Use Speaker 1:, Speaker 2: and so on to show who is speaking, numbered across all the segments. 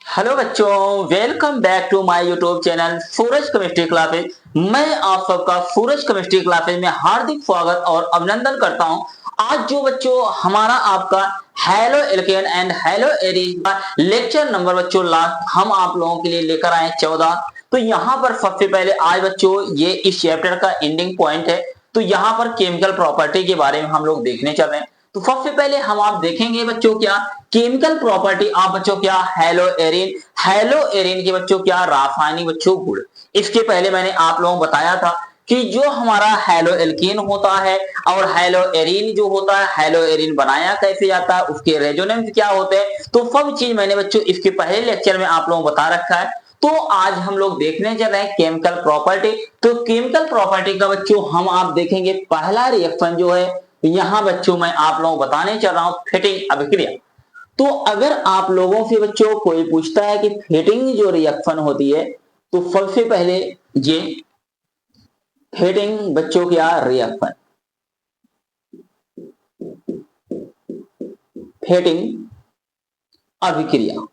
Speaker 1: Hello बच्चों, welcome back to my YouTube channel Suraj chemistry classes. मैं आप सबका सूरज केमिस्ट्री क्लासेज में हार्दिक स्वागत और अभिनंदन करता हूं। आज जो बच्चों हमारा आपका halo alkane and hello arene का लेक्चर नंबर बच्चों लास्ट हम आप लोगों के लिए लेकर आए 14। तो यहाँ पर सबसे पहले आज बच्चों ये इस चैप्टर का एंडिंग पॉइंट है। तो यहाँ पर केमिकल प्रॉपर्टी के बारे में हम लोग देखने चल रहे हैं। तो सबसे पहले हम आप देखेंगे बच्चों क्या केमिकल प्रॉपर्टी आप बच्चों क्या हेलो एरिन के बच्चों क्या रासायनिक बच्चों गुण। इसके पहले मैंने आप लोगों को बताया था कि जो हमारा हेलो एल्कीन होता है और हेलो एरिन जो होता है, हेलो एरिन बनाया कैसे जाता है, उसके रेजोनेंस क्या होते हैं, तो सब चीज मैंने बच्चों इसके पहले लेक्चर में आप लोगों को बता रखा है। तो आज हम लोग देखने चल रहे हैं केमिकल प्रॉपर्टी। तो केमिकल प्रॉपर्टी का बच्चों हम आप देखेंगे पहला रिएक्शन जो है, यहां बच्चों मैं आप लोगों को बताने चल रहा हूं फिटिंग अभिक्रिया। तो अगर आप लोगों से बच्चों कोई पूछता है कि फिटिंग जो रिएक्शन होती है, तो सबसे पहले ये फिटिंग बच्चों क्या रिएक्शन, फिटिंग अभिक्रिया।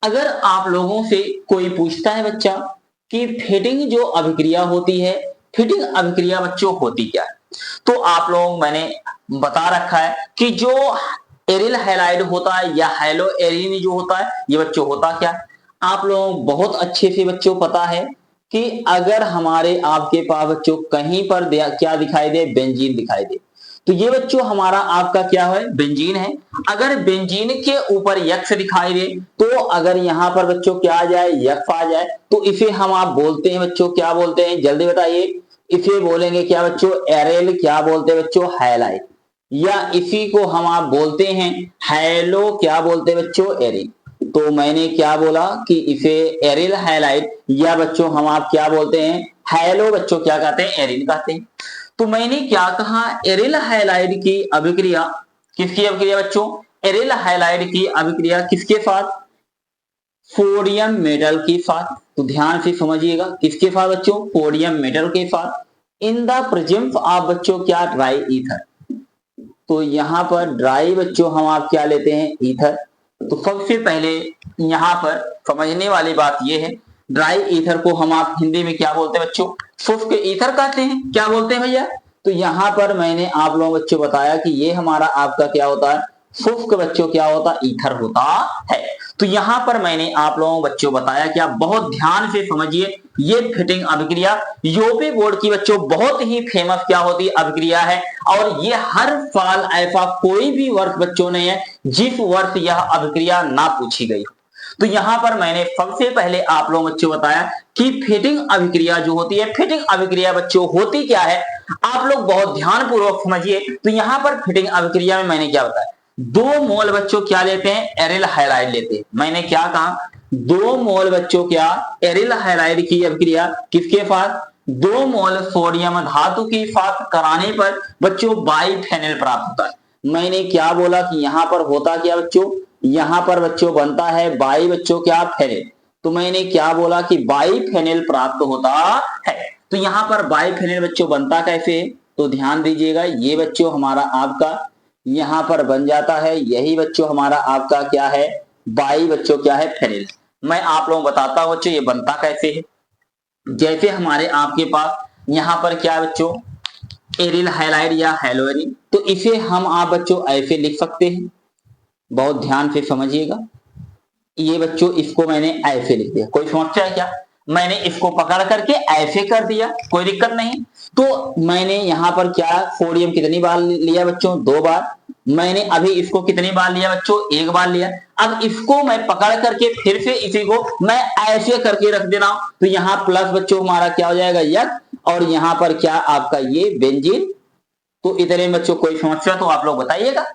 Speaker 1: अगर आप लोगों से कोई पूछता है बच्चा कि फिटिंग जो अभिक्रिया होती है, फिटिंग अभिक्रिया बच्चों होती क्या है, तो आप लोग मैंने बता रखा है कि जो एरिल हैलाइड होता है या हेलो एरिन जो होता है, ये बच्चों होता क्या है आप लोग बहुत अच्छे से बच्चों पता है कि अगर हमारे आपके पास बच्चों कहीं पर क्या दिखाई दे, बेंजीन दिखाई दे, तो ये बच्चों हमारा आपका क्या है बेंजीन है। अगर बेंजीन के ऊपर यक्स दिखाई दे, तो अगर यहाँ पर बच्चों क्या आ जाए, यक्स आ जाए, तो इसे हम आप बोलते हैं बच्चों क्या बोलते हैं, जल्दी बताइए। इसे बोलेंगे क्या बच्चों, एरेल क्या बोलते हैं बच्चों, हाइलाइट, या इसी को हम आप बोलते हैं हेलो क्या बोलते हैं बच्चों, एरिन। तो मैंने क्या बोला कि इसे एरिल हाइलाइट या बच्चों हम आप क्या बोलते हैं, हेलो बच्चों क्या कहते हैं, एरिन कहते हैं। तो मैंने क्या कहा, एरिल हाइलाइड की अभिक्रिया, किसकी अभिक्रिया बच्चों, एरिल हाइलाइड की अभिक्रिया किसके साथ, सोडियम मेटल के साथ। तो ध्यान से समझिएगा किसके साथ बच्चों, सोडियम मेटल के साथ, इन द प्रेजेंस ऑफ बच्चों क्या ड्राई ईथर। तो यहाँ पर ड्राई बच्चों हम आप क्या लेते हैं, ईथर। तो सबसे पहले यहाँ पर समझने वाली बात यह है, ड्राई ईथर को हम आप हिंदी में क्या बोलते हैं बच्चों, शुष्क ईथर कहते हैं, क्या बोलते हैं भैया। तो यहाँ पर मैंने आप लोगों बच्चों बताया कि ये हमारा आपका क्या होता है, शुष्क बच्चों क्या होता है, ईथर होता है। तो यहाँ पर मैंने आप लोगों बच्चों बताया कि आप बहुत ध्यान से समझिए, ये फिटिंग अभिक्रिया यूपी बोर्ड की बच्चों बहुत ही फेमस क्या होती है अभिक्रिया है। और ये हर साल ऐसा कोई भी वर्ष बच्चों नहीं है जिस वर्ष यह अभिक्रिया ना पूछी गई। तो यहाँ पर मैंने सबसे पहले आप लोगों बच्चों बताया कि फिटिंग अभिक्रिया जो होती है, फिटिंग अभिक्रिया बच्चों होती क्या है, आप लोग बहुत ध्यान पूर्वक समझिए। तो यहाँ पर फिटिंग अभिक्रिया में मैंने क्या बताया, 2 मोल बच्चों क्या लेते हैं, एरिल हाइलाइड लेते हैं। मैंने क्या कहा, 2 मोल बच्चों क्या एरिल हाइलाइड की अभिक्रिया किसके साथ, 2 मोल सोडियम धातु की साथ कराने पर बच्चों बाइफेनिल प्राप्त होता है। मैंने क्या बोला कि यहां पर होता क्या बच्चों, यहां पर बच्चों बनता है बाई बच्चों क्या फेनिल। तो मैंने क्या बोला कि बाइफेनिल प्राप्त होता है। तो यहां पर बाइफेनिल बच्चों बनता कैसे, तो ध्यान दीजिएगा, ये बच्चों हमारा आपका यहां पर बन जाता है, यही बच्चों हमारा आपका क्या है, बाई बच्चों क्या है फेनिल। मैं आप लोगों को बताता हूं बच्चों ये बनता कैसे है। जैसे हमारे आपके पास यहां पर क्या है बच्चों, एरिल हाइलाइड या हेलोएरिन, तो इसे हम आप बच्चों ऐसे लिख सकते हैं, बहुत ध्यान से समझिएगा। ये बच्चों इसको मैंने ऐसे लिख दिया, कोई समस्या है क्या, मैंने इसको पकड़ करके ऐसे कर दिया, कोई दिक्कत नहीं। तो मैंने यहां पर क्या सोडियम कितनी बार लिया बच्चों, 2 बार। मैंने अभी इसको कितनी बार लिया बच्चों, 1 बार लिया। अब इसको मैं पकड़ करके फिर से इसी को मैं ऐसे करके रख दे रहा हूं, तो यहाँ प्लस बच्चों हमारा क्या हो जाएगा यक, और यहाँ पर क्या आपका ये बेंजीन। तो इतने बच्चों कोई समस्या तो आप लोग बताइएगा,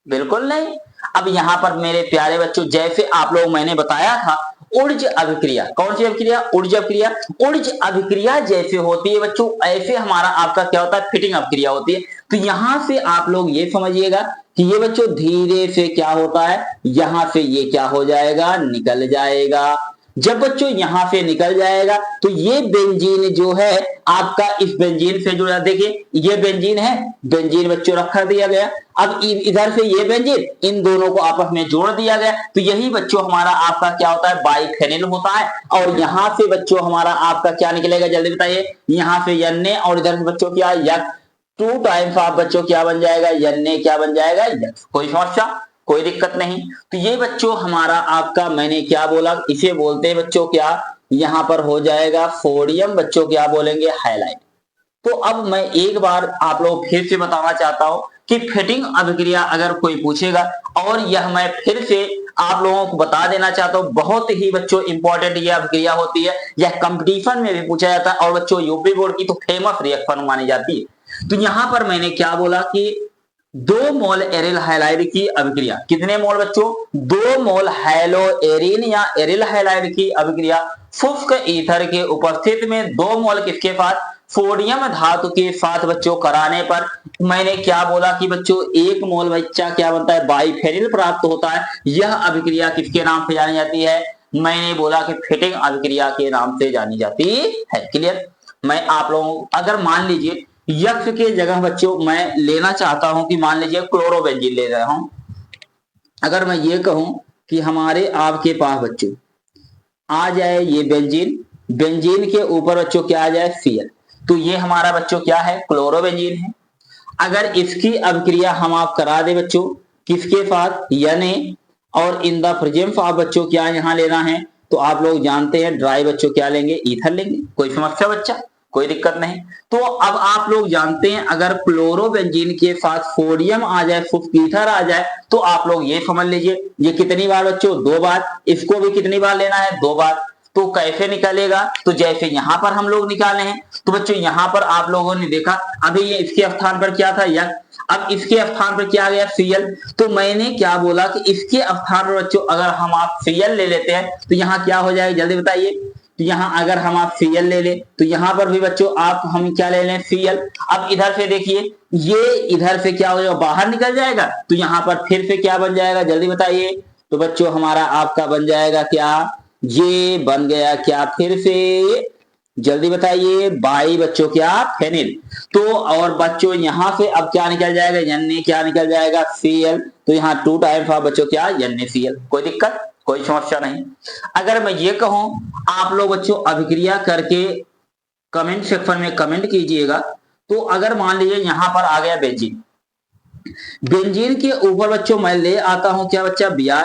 Speaker 1: बिल्कुल नहीं। अब यहाँ पर मेरे प्यारे बच्चों जैसे आप लोग मैंने बताया था ऊर्ज अभिक्रिया, कौन सी अभिक्रिया, ऊर्ज अभिक्रिया। ऊर्ज अभिक्रिया जैसे होती है बच्चों ऐसे हमारा आपका क्या होता है, फिटिंग अभिक्रिया होती है। तो यहां से आप लोग ये समझिएगा कि ये बच्चों धीरे से क्या होता है, यहां से ये क्या हो जाएगा, निकल जाएगा। जब बच्चों यहां से निकल जाएगा तो ये बेंजीन जो है आपका इस बेंजीन से जुड़ा, देखिए ये बेंजीन है, बेंजीन बच्चों रखा दिया गया, अब इधर से ये बेंजीन, इन दोनों को आपस में जोड़ दिया गया, तो यही बच्चों हमारा आपका क्या होता है, बाइफेनिल होता है। और यहां से बच्चों हमारा आपका क्या निकलेगा, जल्दी बताइए, यहां से Na और इधर से बच्चों क्या, यक, 2 टाइम्स आप बच्चों क्या बन जाएगा, Na क्या बन जाएगा, यक। कोई समस्या, कोई दिक्कत नहीं। तो ये बच्चों हमारा आपका, मैंने क्या बोला, इसे बोलते हैं बच्चों क्या, यहां पर हो जाएगा सोडियम बच्चों क्या बोलेंगे, हाइलाइट। तो अब मैं एक बार आप लोग फिर से बताना चाहता हूं कि फिटिंग अभिक्रिया अगर कोई पूछेगा, और यह मैं फिर से आप लोगों को बता देना चाहता हूं, बहुत ही बच्चों इंपॉर्टेंट यह अभिक्रिया होती है, यह कंपटीशन में भी पूछा जाता है, और बच्चों यूपी बोर्ड की तो फेमस रिएक्शन मानी जाती है। तो यहां पर मैंने क्या बोला कि 2 मोल एरिल हैलाइड की अभिक्रिया, कितने मोल बच्चों, 2 मोल हैलो एरिन या एरिल हैलाइड की अभिक्रिया शुष्क ईथर के उपस्थिति में 2 मोल किसके साथ, सोडियम धातु के साथ बच्चों कराने पर, मैंने क्या बोला कि बच्चों 1 मोल बच्चा क्या बनता है, बाइफेनिल प्राप्त होता है। यह अभिक्रिया किसके नाम से जानी जाती है, मैंने बोला कि फिटिंग अभिक्रिया के नाम से जानी जाती है। क्लियर। मैं आप लोगों, अगर मान लीजिए यक्ष के जगह बच्चों मैं लेना चाहता हूं कि मान लीजिए क्लोरोबेंजीन ले रहा हूं, अगर मैं ये कहूं कि हमारे आपके पास बच्चों आ जाए ये बेंजीन, बेंजीन के ऊपर बच्चों क्या आ जाए, Cl, तो ये हमारा बच्चों क्या है, क्लोरोबेंजीन है। अगर इसकी अभिक्रिया हम आप करा दे बच्चों किसके साथ, Na, और इन द प्रेजेंस ऑफ बच्चों क्या यहां लेना है, तो आप लोग जानते हैं ड्राई बच्चों क्या लेंगे, ईथर लेंगे। कोई समस्या बच्चा, कोई दिक्कत नहीं। तो अब आप लोग जानते हैं अगर क्लोरोबेंजीन के साथ सोडियम आ जाए, शुष्क ईथर आ जाए, तो आप लोग ये समझ लीजिए ये कितनी बार बच्चों, 2 बार, इसको भी कितनी बार लेना है, 2 बार। तो कैसे निकलेगा, तो जैसे यहां पर हम लोग निकाले हैं, तो बच्चों यहां पर आप लोगों ने देखा अभी ये इसके स्थान पर क्या था, यक, अब इसके स्थान पर क्या आ गया, Cl। तो मैंने क्या बोला कि इसके स्थान पर बच्चों अगर हम आप Cl ले लेते हैं तो यहां क्या हो जाएगा, जल्दी बताइए। तो यहां अगर हम आप Cl ले ले तो यहां पर भी बच्चों आप हम क्या ले लें, Cl। अब इधर से देखिए ये इधर से क्या हो जाएगा, बाहर निकल जाएगा, तो यहां पर फिर से क्या बन जाएगा, जल्दी बताइए। तो बच्चों हमारा आपका बन जाएगा क्या, ये बन गया क्या, फिर से जल्दी बताइए, बाई बच्चों क्या, फेनिल। तो और बच्चों यहां से अब क्या निकल जाएगा, Na क्या निकल जाएगा, Cl। तो यहाँ 2 टाइम्स ऑफ बच्चों क्या, NaCl। कोई दिक्कत, कोई समस्या नहीं। अगर मैं ये कहूं, आप लोग बच्चों अभिक्रिया करके कमेंट सेक्शन में कमेंट कीजिएगा। तो अगर मान लीजिए यहां पर आ गया बेंजीन, बेंजीन के ऊपर बच्चों मैं ले आता हूं क्या बच्चा, Br,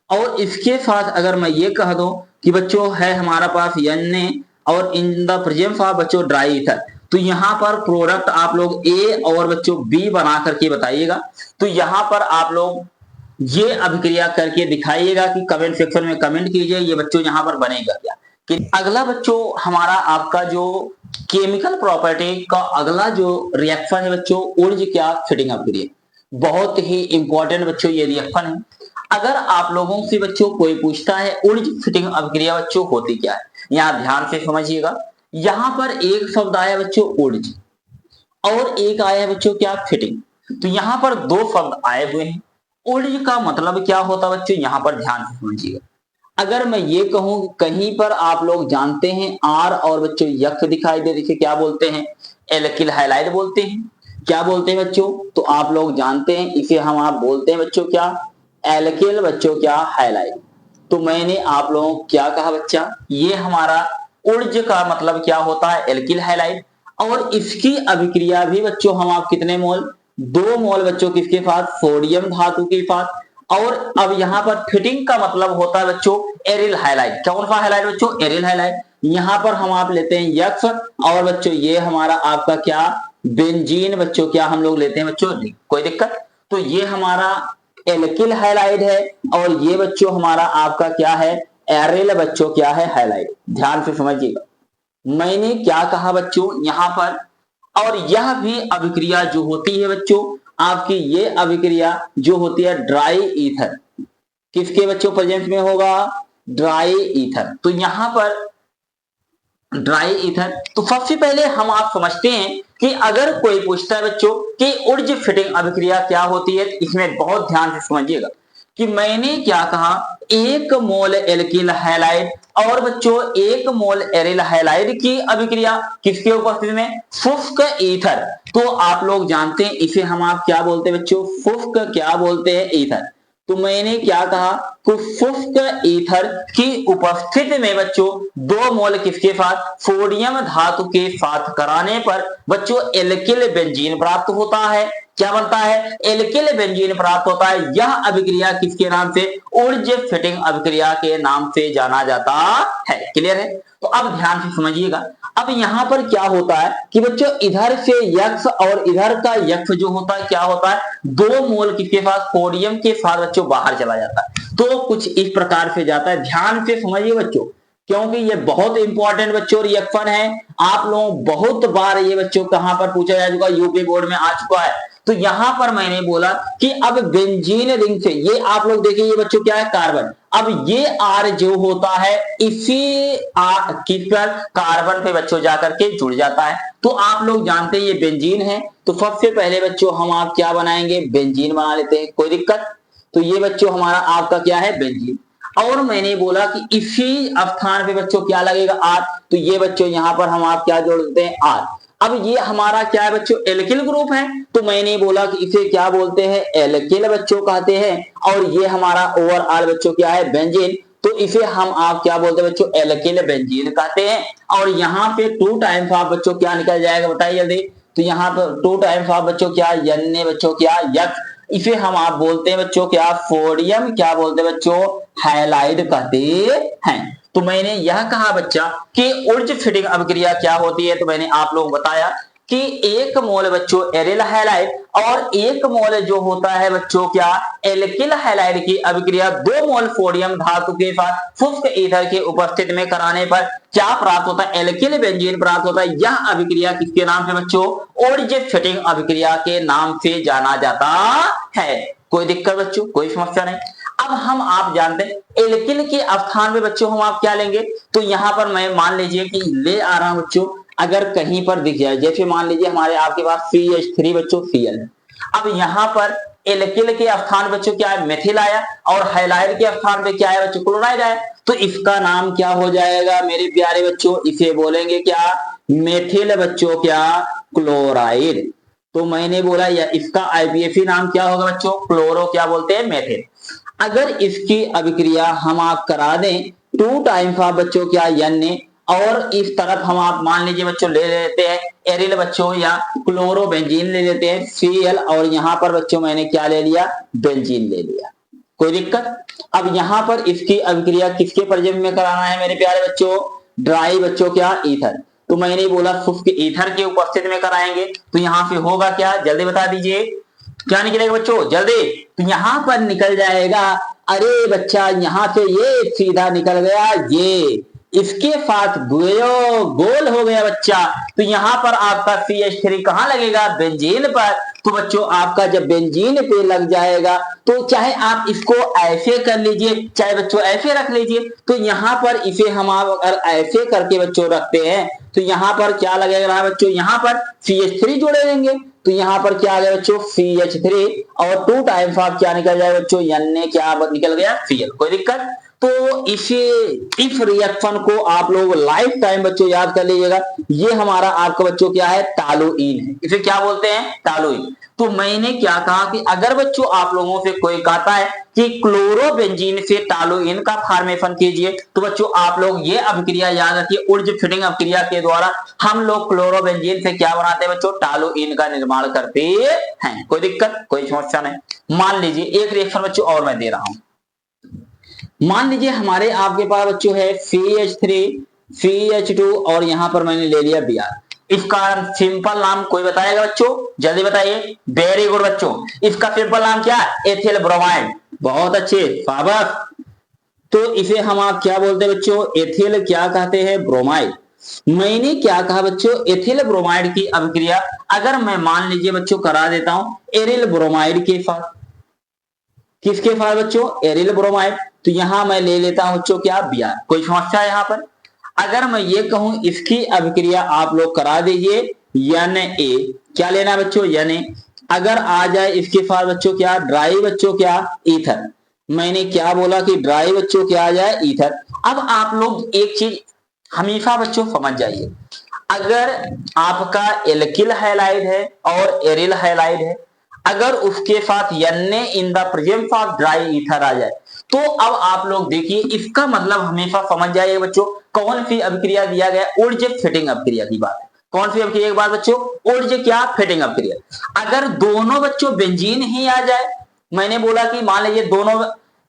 Speaker 1: और इसके साथ अगर मैं ये कह दूं कि बच्चों है हमारा पास Na और इन द प्रेजेंस ऑफ बच्चों ड्राई ईथर, तो यहां पर प्रोडक्ट आप लोग A और बच्चों B बना करके बताइएगा। तो यहां पर आप लोग ये अभिक्रिया करके दिखाइएगा कि कमेंट सेक्शन में कमेंट कीजिए ये बच्चों यहां पर बनेगा क्या। कि अगला बच्चों हमारा आपका जो केमिकल प्रॉपर्टी का अगला जो रिएक्शन है बच्चों, ऊर्ज क्या फिटिंग अभिक्रिया, बहुत ही इंपॉर्टेंट बच्चों ये रिएक्शन है। अगर आप लोगों से बच्चों कोई पूछता है ऊर्ज फिटिंग अभिक्रिया बच्चों होती क्या है, यहां ध्यान से समझिएगा। यहां पर एक शब्द आया बच्चों ऊर्ज, और एक आया बच्चों क्या, फिटिंग। तो यहां पर 2 शब्द आए हुए हैं। ऊर्ज का मतलब क्या होता है बच्चों, यहां पर ध्यान से समझिएगा। अगर मैं ये कहूं कहीं पर आप लोग जानते हैं आर और बच्चों यक दिखाई दे, देखिए क्या बोलते हैं, एल्किल हैलाइड बोलते हैं। क्या बोलते हैं बच्चों, तो आप लोग जानते हैं इसे हम आप बोलते हैं बच्चों क्या, एल्किल बच्चों क्या, हैलाइड। तो मैंने आप लोगों को क्या कहा बच्चा, ये हमारा ऊर्ज का मतलब क्या होता है, एल्किल हैलाइड। और इसकी अभिक्रिया भी बच्चों हम आप कितने मोल, 2 मोल बच्चों किसके साथ, सोडियम धातु के साथ। और अब यहां पर फिटिंग का मतलब होता है बच्चों एरिल हाइलाइट। कौन सा हाइलाइट बच्चों, एरिल हाइलाइट। यहां पर हम आप लेते हैं यक्स, और बच्चों ये हमारा आपका क्या, बेंजीन बच्चों क्या हम लोग लेते हैं बच्चों, कोई दिक्कत। तो ये हमारा एल्किल हाइलाइट है, और ये बच्चों हमारा आपका क्या है, एरिल बच्चों क्या है, हाइलाइट। ध्यान से समझिएगा मैंने क्या कहा बच्चों यहां पर। और यह भी अभिक्रिया जो होती है बच्चों आपकी, ये अभिक्रिया जो होती है ड्राई ईथर, किसके बच्चों प्रेजेंस में होगा, ड्राई ईथर। तो यहां पर ड्राई ईथर, तो सबसे पहले हम आप समझते हैं कि अगर कोई पूछता है बच्चों कि ऊर्ज फिटिंग अभिक्रिया क्या होती है, इसमें बहुत ध्यान से समझिएगा कि मैंने क्या कहा, 1 मोल एल्किल हैलाइड और बच्चों 1 मोल एरिल हैलाइड की अभिक्रिया किसके उपस्थिति में, शुष्क ईथर। तो आप लोग जानते हैं इसे हम आप क्या बोलते हैं बच्चों, शुष्क क्या बोलते हैं, ईथर। तो मैंने क्या कहा, कुछ शुष्क ईथर की उपस्थिति में बच्चों 2 मोल किसके साथ, सोडियम धातु के साथ कराने पर बच्चों एल्किल बेंजीन प्राप्त होता है। क्या बनता है, एल्किल बेंजीन प्राप्त होता है। यह अभिक्रिया किसके नाम से, ऊर्जा फिटिंग अभिक्रिया के नाम से जाना जाता है। क्लियर है। तो अब ध्यान से समझिएगा, अब यहां पर क्या होता है कि बच्चों इधर से यक्ष और इधर का यक्ष जो होता है क्या होता है, 2 मोल किसके साथ, सोडियम के साथ बच्चों बाहर चला जाता है। तो कुछ इस प्रकार से जाता है, ध्यान से समझिए बच्चों, क्योंकि ये बहुत इंपॉर्टेंट बच्चों रिएक्शन है। आप लोग बहुत बार ये बच्चों कहां पर पूछा जा चुका, यूपी बोर्ड में आ चुका है। तो यहां पर मैंने बोला कि अब बेंजीन रिंग से ये आप लोग देखिए, ये बच्चों क्या है, कार्बन। अब ये R जो होता है इसी किस पर, कार्बन पे बच्चों जाकर के जुड़ जाता है। तो आप लोग जानते हैं ये बेंजीन है। तो सबसे पहले बच्चों हम आप क्या बनाएंगे, बेंजीन बना लेते हैं, कोई दिक्कत। तो ये बच्चों हमारा आपका क्या है, बेंजीन। और मैंने बोला कि इसी स्थान पे बच्चों क्या लगेगा, R। तो ये बच्चों यहां पर हम आप क्या जोड़ देते हैं, R। अब ये हमारा क्या है बच्चों, एल्किल ग्रुप है। तो मैंने बोला कि इसे क्या बोलते हैं, एल्किल बच्चों कहते हैं। और ये हमारा ओवरऑल बच्चों क्या है, बेंजीन। तो इसे हम आप क्या बोलते हैं बच्चों, एल्किल बेंजीन कहते हैं। और यहाँ पे 2 टाइम्स ऑफ बच्चों क्या निकल जाएगा, बताइए जल्दी। तो यहाँ पर 2 टाइम्स ऑफ बच्चों क्या, यन्ने बच्चों क्या, यक्ष। इसे हम आप बोलते हैं बच्चों क्या, सोडियम क्या बोलते हैं बच्चों, हैलाइड कहते हैं। तो मैंने यह कहा बच्चा कि ऊर्जा फिटिंग अभिक्रिया क्या होती है। तो मैंने आप लोग बताया कि 1 मोल बच्चों एरिल हैलाइड और 1 मोल जो होता है बच्चों क्या, एल्किल हैलाइड की अभिक्रिया 2 मोल सोडियम धातु के साथ शुष्क ईथर के उपस्थिति में कराने पर क्या प्राप्त होता है, एल्किल बेंजीन प्राप्त होता है। यह अभिक्रिया किसके नाम से बच्चों, ऊर्जा फिटिंग अभिक्रिया के नाम से जाना जाता है। कोई दिक्कत बच्चों, कोई समस्या नहीं। अब हम आप जानते हैं एल्किल के स्थान में बच्चों हम आप क्या लेंगे। तो यहां पर मैं मान लीजिए कि ले आ रहा हूं बच्चों, अगर कहीं पर दिख जाए, जैसे मान लीजिए हमारे आपके पास CH3 बच्चों Cl। अब यहां पर एल्किल के स्थान बच्चों क्या है, मेथिल आया। और हैलाइड के स्थान पे क्या है बच्चों, क्लोराइड आया। तो इसका नाम क्या हो जाएगा मेरे प्यारे बच्चों, इसे बोलेंगे क्या, मेथिल बच्चों क्या, क्लोराइड। तो मैंने बोला या इसका IPAC नाम क्या होगा बच्चों, क्लोरो क्या बोलते हैं, मेथिल। अगर इसकी अभिक्रिया हम आप करा दें 2 टाइम्स ऑफ बच्चों क्या, यन्ने। और इस तरफ हम आप मान लीजिए बच्चों ले लेते हैं एरिल बच्चों या क्लोरोबेंजीन ले लेते हैं Cl। और यहां पर बच्चों मैंने क्या ले लिया, बेंजीन ले लिया। कोई दिक्कत। अब यहां पर इसकी अभिक्रिया किसके प्रतिबिंब में कराना है मेरे प्यारे बच्चों, ड्राई बच्चों क्या, ईथर। तो मैंने बोला शुष्क ईथर की उपस्थिति में कराएंगे। तो यहां से होगा क्या, जल्दी बता दीजिए, क्या निकलेगा बच्चों, जल्दी। तो यहां पर निकल जाएगा, अरे बच्चा यहां से ये सीधा निकल गया, ये इसके साथ गोल हो गया बच्चा। तो यहां पर आपका CH3 कहां लगेगा, बेंजीन पर। तो बच्चों आपका जब बेंजीन पे लग जाएगा, तो चाहे आप इसको ऐसे कर लीजिए, चाहे बच्चों ऐसे रख लीजिए। तो यहां पर इसे हम आप अगर ऐसे करके बच्चों रखते हैं, तो यहां पर क्या लगेगा बच्चों, यहां पर CH3 जोड़े देंगे। तो यहां पर क्या आ गया बच्चों, CH3। और 2 टाइम्स ऑफ क्या निकल जाए बच्चों, यन्ने क्या निकल गया, Cl। कोई दिक्कत। तो इस रिएक्शन को आप लोग लाइफ टाइम बच्चों याद कर लीजिएगा। ये हमारा आपका बच्चों क्या है, टालुइन है। इसे क्या बोलते हैं, टालुइन। तो मैंने क्या कहा कि अगर बच्चों आप लोगों से कोई कहता है कि क्लोरोबेंजीन से टालुइन का फॉर्मेशन कीजिए, तो बच्चों आप लोग ये अभिक्रिया याद रखिए, ऊर्जा फिटिंग अभिक्रिया के द्वारा हम लोग क्लोरोबेंजीन से क्या बनाते हैं बच्चों, टालुइन का निर्माण करते हैं। कोई दिक्कत, कोई समस्या नहीं। मान लीजिए एक रिएक्शन बच्चों और मैं दे रहा हूं। मान लीजिए हमारे आपके पास बच्चों है CH3 CH2 और यहां पर मैंने ले लिया Br। इसका सिंपल नाम कोई बताएगा बच्चों, जल्दी बताइए। वेरी गुड बच्चों, इसका सिंपल नाम क्या है, एथिल ब्रोमाइड। बहुत अच्छे, शाबाश। तो इसे हम आप क्या बोलते हैं बच्चों, एथिल क्या कहते हैं, ब्रोमाइड। मैंने क्या कहा बच्चों, एथिल ब्रोमाइड की अभिक्रिया अगर मैं मान लीजिए बच्चों करा देता हूं एरिल ब्रोमाइड के साथ, किसके साथ बच्चों, एरिल ब्रोमाइड। तो यहां मैं ले लेता हूं बच्चों क्या, Br। कोई समस्या है यहां पर। अगर मैं ये कहूं इसकी अभिक्रिया आप लोग करा दीजिए Na, क्या लेना बच्चों, Na। अगर आ जाए इसके साथ बच्चों क्या, ड्राई बच्चों क्या, ईथर। मैंने क्या बोला कि ड्राई बच्चों क्या आ जाए, ईथर। अब आप लोग एक चीज हमेशा बच्चों समझ जाइए, अगर आपका एल्किल हैलाइड है और एरिल हैलाइड है, अगर उसके साथ Na in the presence of dry ether आ जाए, तो अब आप लोग देखिए इसका मतलब हमेशा समझ जाइए बच्चों, कौन सी अभिक्रिया दिया गया, ऊर्ज फिटिंग अभिक्रिया की बात है। कौन सी अभिक्रिया की बात बच्चों, ऊर्ज क्या फिटिंग अभिक्रिया। अगर दोनों बच्चों बेंजीन ही आ जाए, मैंने बोला कि मान लीजिए दोनों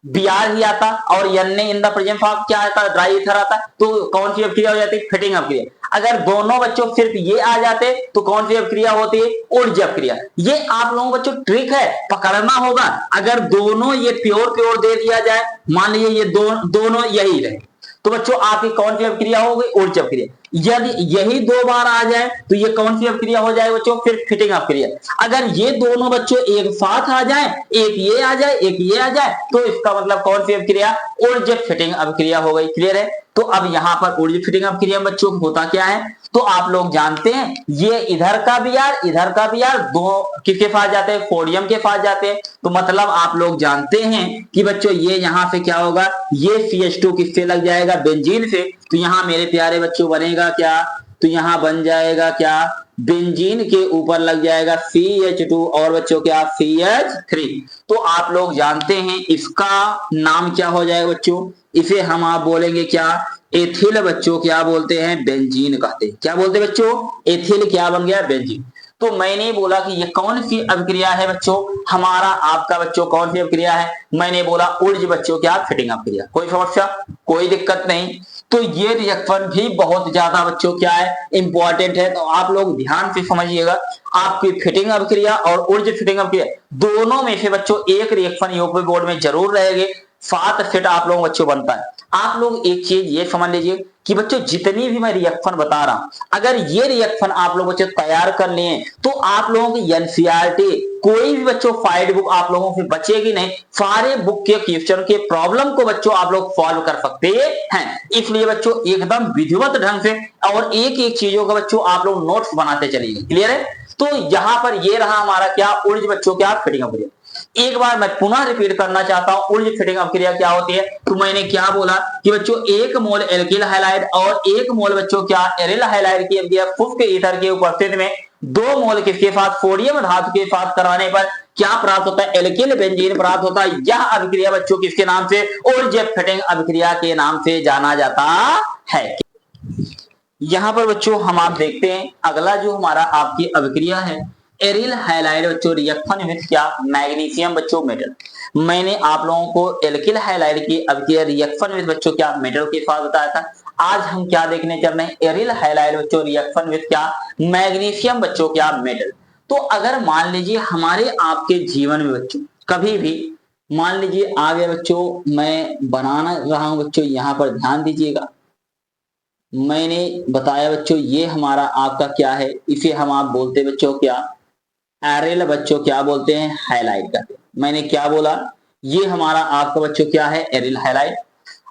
Speaker 1: Br ही आता और Na in the presence of क्या आता, ड्राई ईथर आता, तो कौन सी अभिक्रिया हो जाती है, फिटिंग अभिक्रिया। अगर दोनों बच्चों सिर्फ ये आ जाते तो कौन सी अभिक्रिया होती है, ऊर्ज अभिक्रिया। ये आप लोगों को बच्चों ट्रिक है, पकड़ना होगा। अगर दोनों ये प्योर दे दिया जाए, मान लीजिए ये दोनों यही रहे, तो बच्चों आपकी कौन सी अभिक्रिया हो गई, ऊर्ज अभिक्रिया। यदि यही दो बार आ जाए तो ये कौन सी अभिक्रिया हो जाए बच्चों, फिर फिटिंग अभिक्रिया। अगर ये दोनों बच्चों एक साथ आ जाए, एक ये आ जाए एक ये आ जाए, तो इसका मतलब कौन सी अभिक्रिया, ऊर्ज फिटिंग अभिक्रिया हो गई। क्लियर है। तो अब यहां पर ऊर्ज फिटिंग अभिक्रिया बच्चों होता क्या है, तो आप लोग जानते हैं ये इधर का Br इधर का Br दो किसके पास जाते हैं, सोडियम के पास जाते हैं। तो मतलब आप लोग जानते हैं कि बच्चों ये यहां से क्या होगा, ये CH2 किससे लग जाएगा, बेंजीन से। तो यहां मेरे प्यारे बच्चों बनेगा क्या, तो यहां बन जाएगा क्या, बेंजीन के ऊपर लग जाएगा CH2 और बच्चों क्या, CH3। तो आप लोग जानते हैं इसका नाम क्या हो जाएगा बच्चों, इसे हम आप बोलेंगे क्या, एथिल बच्चों क्या बोलते हैं, बेंजीन कहते हैं। क्या बोलते हैं बच्चों, एथिल क्या बन गया, बेंजीन। तो मैंने बोला कि ये कौन सी अभिक्रिया है बच्चों, हमारा आपका बच्चों कौन सी अभिक्रिया है, मैंने बोला ऊर्ज बच्चों क्या, फिटिंग अभिक्रिया। कोई समस्या, कोई दिक्कत नहीं। तो ये रिएक्शन भी बहुत ज्यादा बच्चों क्या है, इंपॉर्टेंट है। तो आप लोग ध्यान से समझिएगा, आपकी फिटिंग अभिक्रिया और ऊर्ज फिटिंग अभिक्रिया दोनों में से बच्चों एक रिएक्शन यूपी बोर्ड में जरूर रहेगी, 7 सेट आप लोगों बच्चों बनता है। आप लोग एक चीज ये समझ लीजिए कि बच्चों जितनी भी मैं रिएक्शन बता रहा हूं, अगर ये रिएक्शन आप लोग बच्चों तैयार कर लिए तो आप लोगों की एनसीईआरटी कोई भी बच्चों फाइड बुक आप लोगों से बचेगी नहीं। सारे बुक के क्वेश्चन के प्रॉब्लम को बच्चों आप लोग सॉल्व कर सकते हैं। इसलिए बच्चों एकदम विधिवत ढंग से और एक एक चीजों का बच्चों आप लोग नोट्स बनाते चलिए। क्लियर है। तो यहां पर ये रहा हमारा क्या, ऊर्ज बच्चों क्या, फिटिंग अभिक्रिया। एक बार मैं पुनः रिपीट करना चाहता हूं, ऊर्ज फिटिंग अभिक्रिया क्या होती है। तो मैंने क्या बोला कि बच्चों 1 मोल एल्किल हैलाइड और 1 मोल बच्चों क्या, एरिल हैलाइड की अभिक्रिया शुष्क ईथर के उपस्थिति में 2 मोल किसके साथ, सोडियम धातु के साथ कराने पर क्या प्राप्त होता है, एल्किल बेंजीन प्राप्त होता है। यह अभिक्रिया बच्चों किसके नाम से, ऊर्ज फिटिंग अभिक्रिया के नाम से जाना जाता है। यहां पर बच्चों हम आप देखते हैं अगला जो हमारा आपकी अभिक्रिया है, एरिल हैलाइड बच्चों रिएक्शन विद क्या, मैग्नीशियम बच्चों मेटल। मैंने आप लोगों को एल्किल हैलाइड की अभिक्रिया रिएक्शन विद बच्चों क्या, मेटल के साथ बताया था। आज हम क्या देखने चल रहे हैं, एरिल हैलाइड बच्चों रिएक्शन विद क्या, मैग्नीशियम बच्चों क्या, मेटल। तो अगर मान लीजिए हमारे आपके जीवन में बच्चों कभी भी मान लीजिए आ गया बच्चों, मैं बनाना रहा हूं बच्चों, यहां पर ध्यान दीजिएगा। मैंने बताया बच्चों ये हमारा आपका क्या है, इसे हम आप बोलते हैं बच्चों क्या, एरिल बच्चों क्या बोलते हैं, हाइलाइट करते हैं। मैंने क्या बोला, ये हमारा आपका बच्चों क्या है, एरिल हाइलाइट।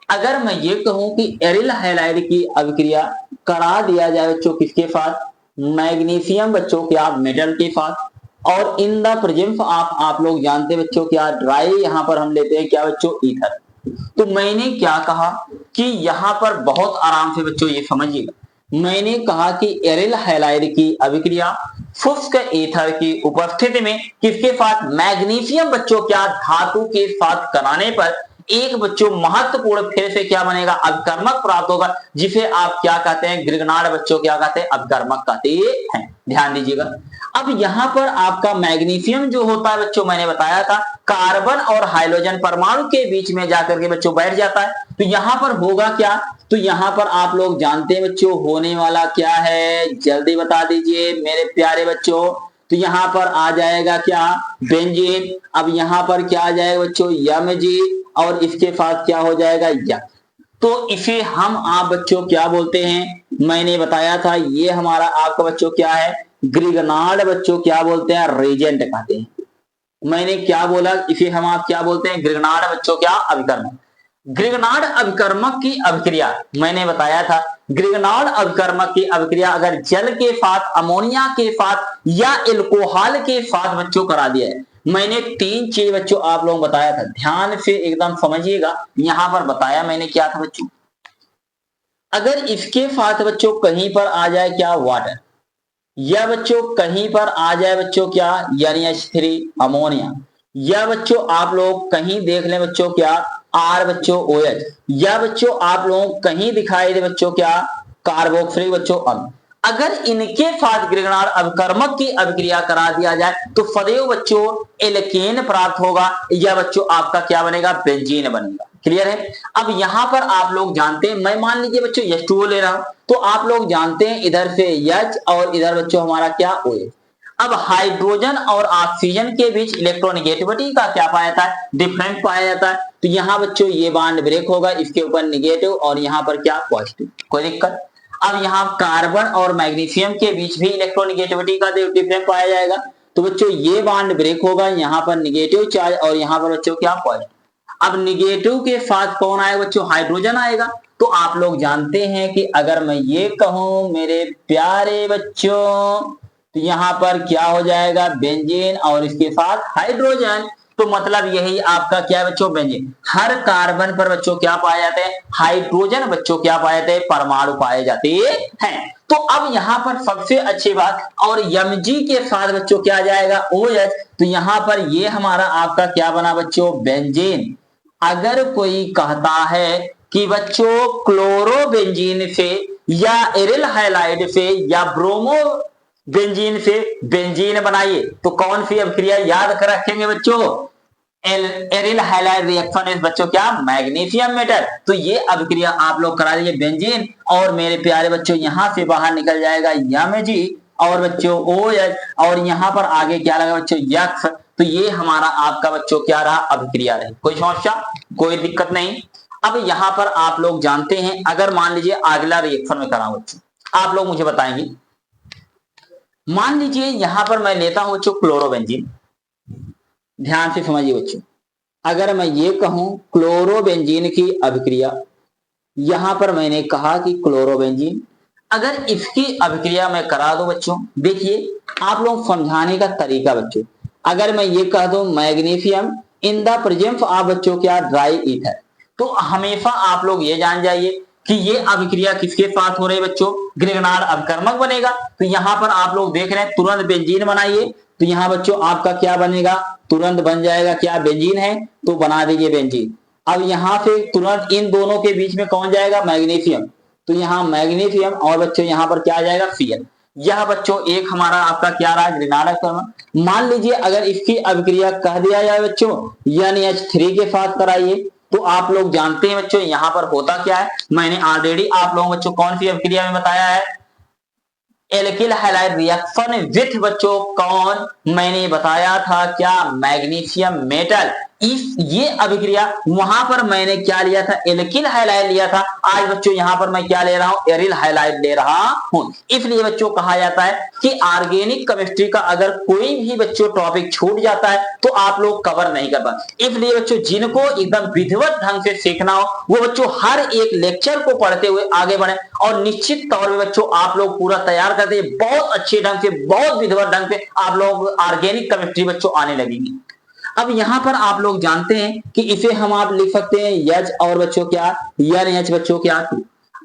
Speaker 1: अगर मैं ये कहूं कि एरिल हाइलाइट की अभिक्रिया करा दिया जाए बच्चों किसके साथ, मैग्नीशियम बच्चों क्या, मेटल के साथ, और इन द प्रेजेंस ऑफ आप लोग जानते बच्चों क्या, ड्राई, यहां पर हम लेते हैं क्या बच्चों, ईथर। तो मैंने क्या कहा कि यहां पर बहुत आराम से बच्चों ये समझिएगा, मैंने कहा कि एरिल हैलाइड की अभिक्रिया शुष्क ईथर की उपस्थिति में किसके साथ, मैग्नीशियम बच्चों क्या, धातु के साथ कराने पर एक बच्चों महत्वपूर्ण फिर से क्या बनेगा, अभिकर्मक प्राप्त होगा, जिसे आप क्या कहते हैं, ग्रिग्नार्ड बच्चों क्या कहते हैं, अभिकर्मक कहते हैं। ध्यान दीजिएगा। अब यहां पर आपका मैग्नीशियम जो होता है बच्चों, मैंने बताया था कार्बन और हाइड्रोजन परमाणु के बीच में जाकर के बच्चों बैठ जाता है। तो यहां पर होगा क्या, तो यहां पर आप लोग जानते हैं बच्चों होने वाला क्या है, जल्दी बता दीजिए मेरे प्यारे बच्चों। तो यहां पर आ जाएगा क्या, बेंजीन। अब यहां पर क्या आ जाएगा बच्चों, Mg, और इसके साथ क्या हो जाएगा, या। तो इसे हम आप बच्चों क्या बोलते हैं, मैंने बताया था ये हमारा आपका बच्चों क्या है, ग्रिग्नार्ड बच्चों क्या बोलते हैं, रेजेंट कहते हैं। मैंने क्या बोला, इसे हम आप क्या बोलते हैं, ग्रिग्नार्ड बच्चों क्या, अभिकर्मक। ग्रिग्नार्ड अभिकर्मक की अभिक्रिया मैंने बताया था, ग्रिग्नार्ड अभिकर्मक की अभिक्रिया अगर जल के साथ, अमोनिया के साथ या एल्कोहल के साथ बच्चों करा दिया है, मैंने 3 चीज बच्चों आप लोगों को बताया था, ध्यान से एकदम समझिएगा। यहां पर बताया मैंने क्या था बच्चों, अगर इसके साथ बच्चों कहीं पर आ जाए क्या वाटर, या बच्चों कहीं पर आ जाए बच्चों क्या NH3 अमोनिया, या बच्चों आप लोग कहीं देख लें बच्चों क्या R बच्चों OH, या बच्चों आप लोग कहीं दिखाई दे बच्चों क्या कार्बोक्सिलिक बच्चों अम्ल, अगर इनके साथ ग्रिगनार अभिकर्मक की अभिक्रिया करा दिया जाए तो सदैव बच्चों एल्केन प्राप्त होगा, या बच्चों आपका क्या बनेगा बेंजीन बनेगा। क्लियर है। अब यहां पर आप लोग जानते हैं, मैं मान लीजिए बच्चों H2O ले रहा हूं, तो आप लोग जानते हैं इधर से H और इधर बच्चों हमारा क्या OH। अब हाइड्रोजन और ऑक्सीजन के बीच इलेक्ट्रोनेगेटिविटी का क्या पाया जाता है, डिफरेंस पाया जाता है। तो यहां बच्चों ये बॉन्ड ब्रेक होगा, इसके ऊपर निगेटिव और यहां पर क्या पॉजिटिव, कोई दिक्कत। अब यहाँ कार्बन और मैग्नीशियम के बीच भी इलेक्ट्रोनेगेटिविटी का डिफरेंस पाया जाएगा, तो बच्चों ये बॉन्ड ब्रेक होगा, यहाँ पर निगेटिव चार्ज और यहाँ पर बच्चों क्या पॉजिटिव। अब निगेटिव के साथ कौन आएगा बच्चों, हाइड्रोजन आएगा। तो आप लोग जानते हैं कि अगर मैं ये कहूं मेरे प्यारे बच्चों, तो यहां पर क्या हो जाएगा बेंजीन और इसके साथ हाइड्रोजन, तो मतलब यही आपका क्या है बच्चों बेंजीन। हर कार्बन पर बच्चों क्या पाए जाते हैं, हाइड्रोजन बच्चों क्या पाए जाते हैं, परमाणु पाए जाते हैं। तो अब यहां पर सबसे अच्छी बात, और Mg के साथ बच्चों क्या आ जाएगा OH, तो यहां पर ये हमारा आपका क्या बना बच्चों बेंजीन। अगर कोई कहता है कि बच्चों क्लोरोबेंजीन से या एरिल हैलाइड से या ब्रोमो बेंजीन से बेंजीन बनाइए, तो कौन सी अभिक्रिया याद कर रखेंगे बच्चों, एरिल हैलाइड रिएक्शन इज बच्चों क्या मैग्नीशियम मेटल। तो ये अभिक्रिया आप लोग करा दीजिए बेंजीन, और मेरे प्यारे बच्चों यहां से बाहर निकल जाएगा Mg और बच्चों OH, और यहां पर आगे क्या लगा बच्चों यक्स। तो ये हमारा आपका बच्चों क्या रहा अभिक्रिया रही, कोई समस्या कोई दिक्कत नहीं। अब यहां पर आप लोग जानते हैं, अगर मान लीजिए अगला रिएक्शन में कराऊं बच्चों, आप लोग मुझे बताएंगे। मान लीजिए यहां पर मैं लेता हूं बच्चों क्लोरोबेंजीन, ध्यान से समझिए बच्चों, अगर मैं ये कहूं क्लोरोबेंजीन की अभिक्रिया, यहां पर मैंने कहा कि क्लोरोबेंजीन, अगर इसकी अभिक्रिया मैं करा दो बच्चों, देखिए आप लोग समझाने का तरीका बच्चों, अगर मैं ये कह दूं magnesium in the presence of बच्चों क्या ड्राई ईथर, तो हमेशा आप लोग ये जान जाइए कि ये अभिक्रिया किसके साथ हो रही है बच्चों, ग्रिगनार अभिकर्मक बनेगा। तो यहां पर आप लोग देख रहे हैं तुरंत बेंजीन बनाइए, तो यहां बच्चों आपका क्या बनेगा, तुरंत बन जाएगा क्या बेंजीन है, तो बना दीजिए बेंजीन। अब यहां से तुरंत इन दोनों के बीच में कौन जाएगा मैग्नीशियम, तो यहां मैग्नीशियम और बच्चों यहां पर क्या आ जाएगा Cl। यह बच्चों एक हमारा आपका क्या रहा ग्रिगनार अभिकर्मक। मान लीजिए अगर इसकी अभिक्रिया कह दिया जाए बच्चों NH3 के साथ कराइए, तो आप लोग जानते हैं बच्चों यहां पर होता क्या है, मैंने ऑलरेडी आप लोगों बच्चों कौन सी अभिक्रिया में बताया है, एल्किल हैलाइड रिएक्शन विथ बच्चों कौन, मैंने बताया था क्या मैग्नीशियम मेटल। इस ये अभिक्रिया वहां पर मैंने क्या लिया था एल्किल हैलाइड लिया था, आज बच्चों यहां पर मैं क्या ले रहा हूं एरिल हैलाइड ले रहा हूं। इसलिए बच्चों कहा जाता है कि ऑर्गेनिक केमिस्ट्री का अगर कोई भी बच्चों टॉपिक छूट जाता है तो आप लोग कवर नहीं कर पाते। इसलिए बच्चों जिनको एकदम विधिवत ढंग से सीखना हो वो बच्चों हर एक लेक्चर को पढ़ते हुए आगे बढ़े, और निश्चित तौर पर बच्चों आप लोग पूरा तैयार करते हैं, बहुत अच्छे ढंग से बहुत विधिवत ढंग से आप लोग ऑर्गेनिक केमिस्ट्री बच्चों आने लगेंगी। अब यहां पर आप लोग जानते हैं कि इसे हम आप लिख सकते हैं H और बच्चों क्या NH बच्चों क्या 2।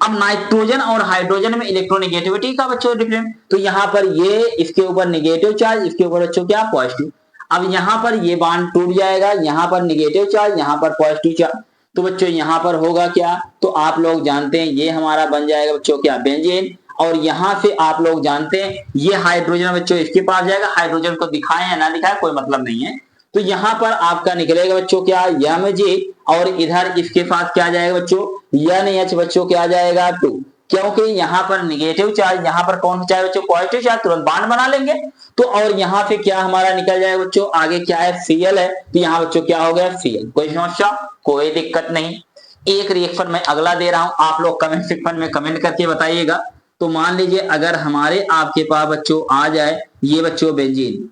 Speaker 1: अब नाइट्रोजन और हाइड्रोजन में इलेक्ट्रोनेगेटिविटी का बच्चों डिफरेंस, तो यहां पर ये इसके ऊपर निगेटिव चार्ज, इसके ऊपर बच्चों क्या पॉजिटिव। अब यहां पर ये बॉन्ड टूट जाएगा, यहां पर निगेटिव चार्ज यहां पर पॉजिटिव चार्ज, तो बच्चों यहां पर होगा क्या, तो आप लोग जानते हैं ये हमारा बन जाएगा बच्चों क्या बेंजीन। और यहां से आप लोग जानते हैं ये हाइड्रोजन बच्चों इसके पास जाएगा, हाइड्रोजन को दिखाएं या ना दिखाएं कोई मतलब नहीं है, तो यहां पर आपका निकलेगा बच्चों क्या Mg, और इधर इसके पास क्या जाएगा बच्चों NH बच्चों क्या जाएगा 2, क्योंकि यहां पर निगेटिव चार्ज, यहां पर कौन सा चार्ज बच्चों पॉजिटिव चार्ज, तुरंत बॉन्ड बना लेंगे। तो और यहां से क्या हमारा निकल जाएगा बच्चों आगे क्या है Cl है, तो यहां बच्चों क्या हो गया Cl, कोई समस्या कोई दिक्कत नहीं। एक रिएक्शन में अगला दे रहा हूं, आप लोग कमेंट सेक्शन में कमेंट करके बताइएगा। तो मान लीजिए अगर हमारे आपके पास बच्चों आ जाए ये बच्चों बेंजीन,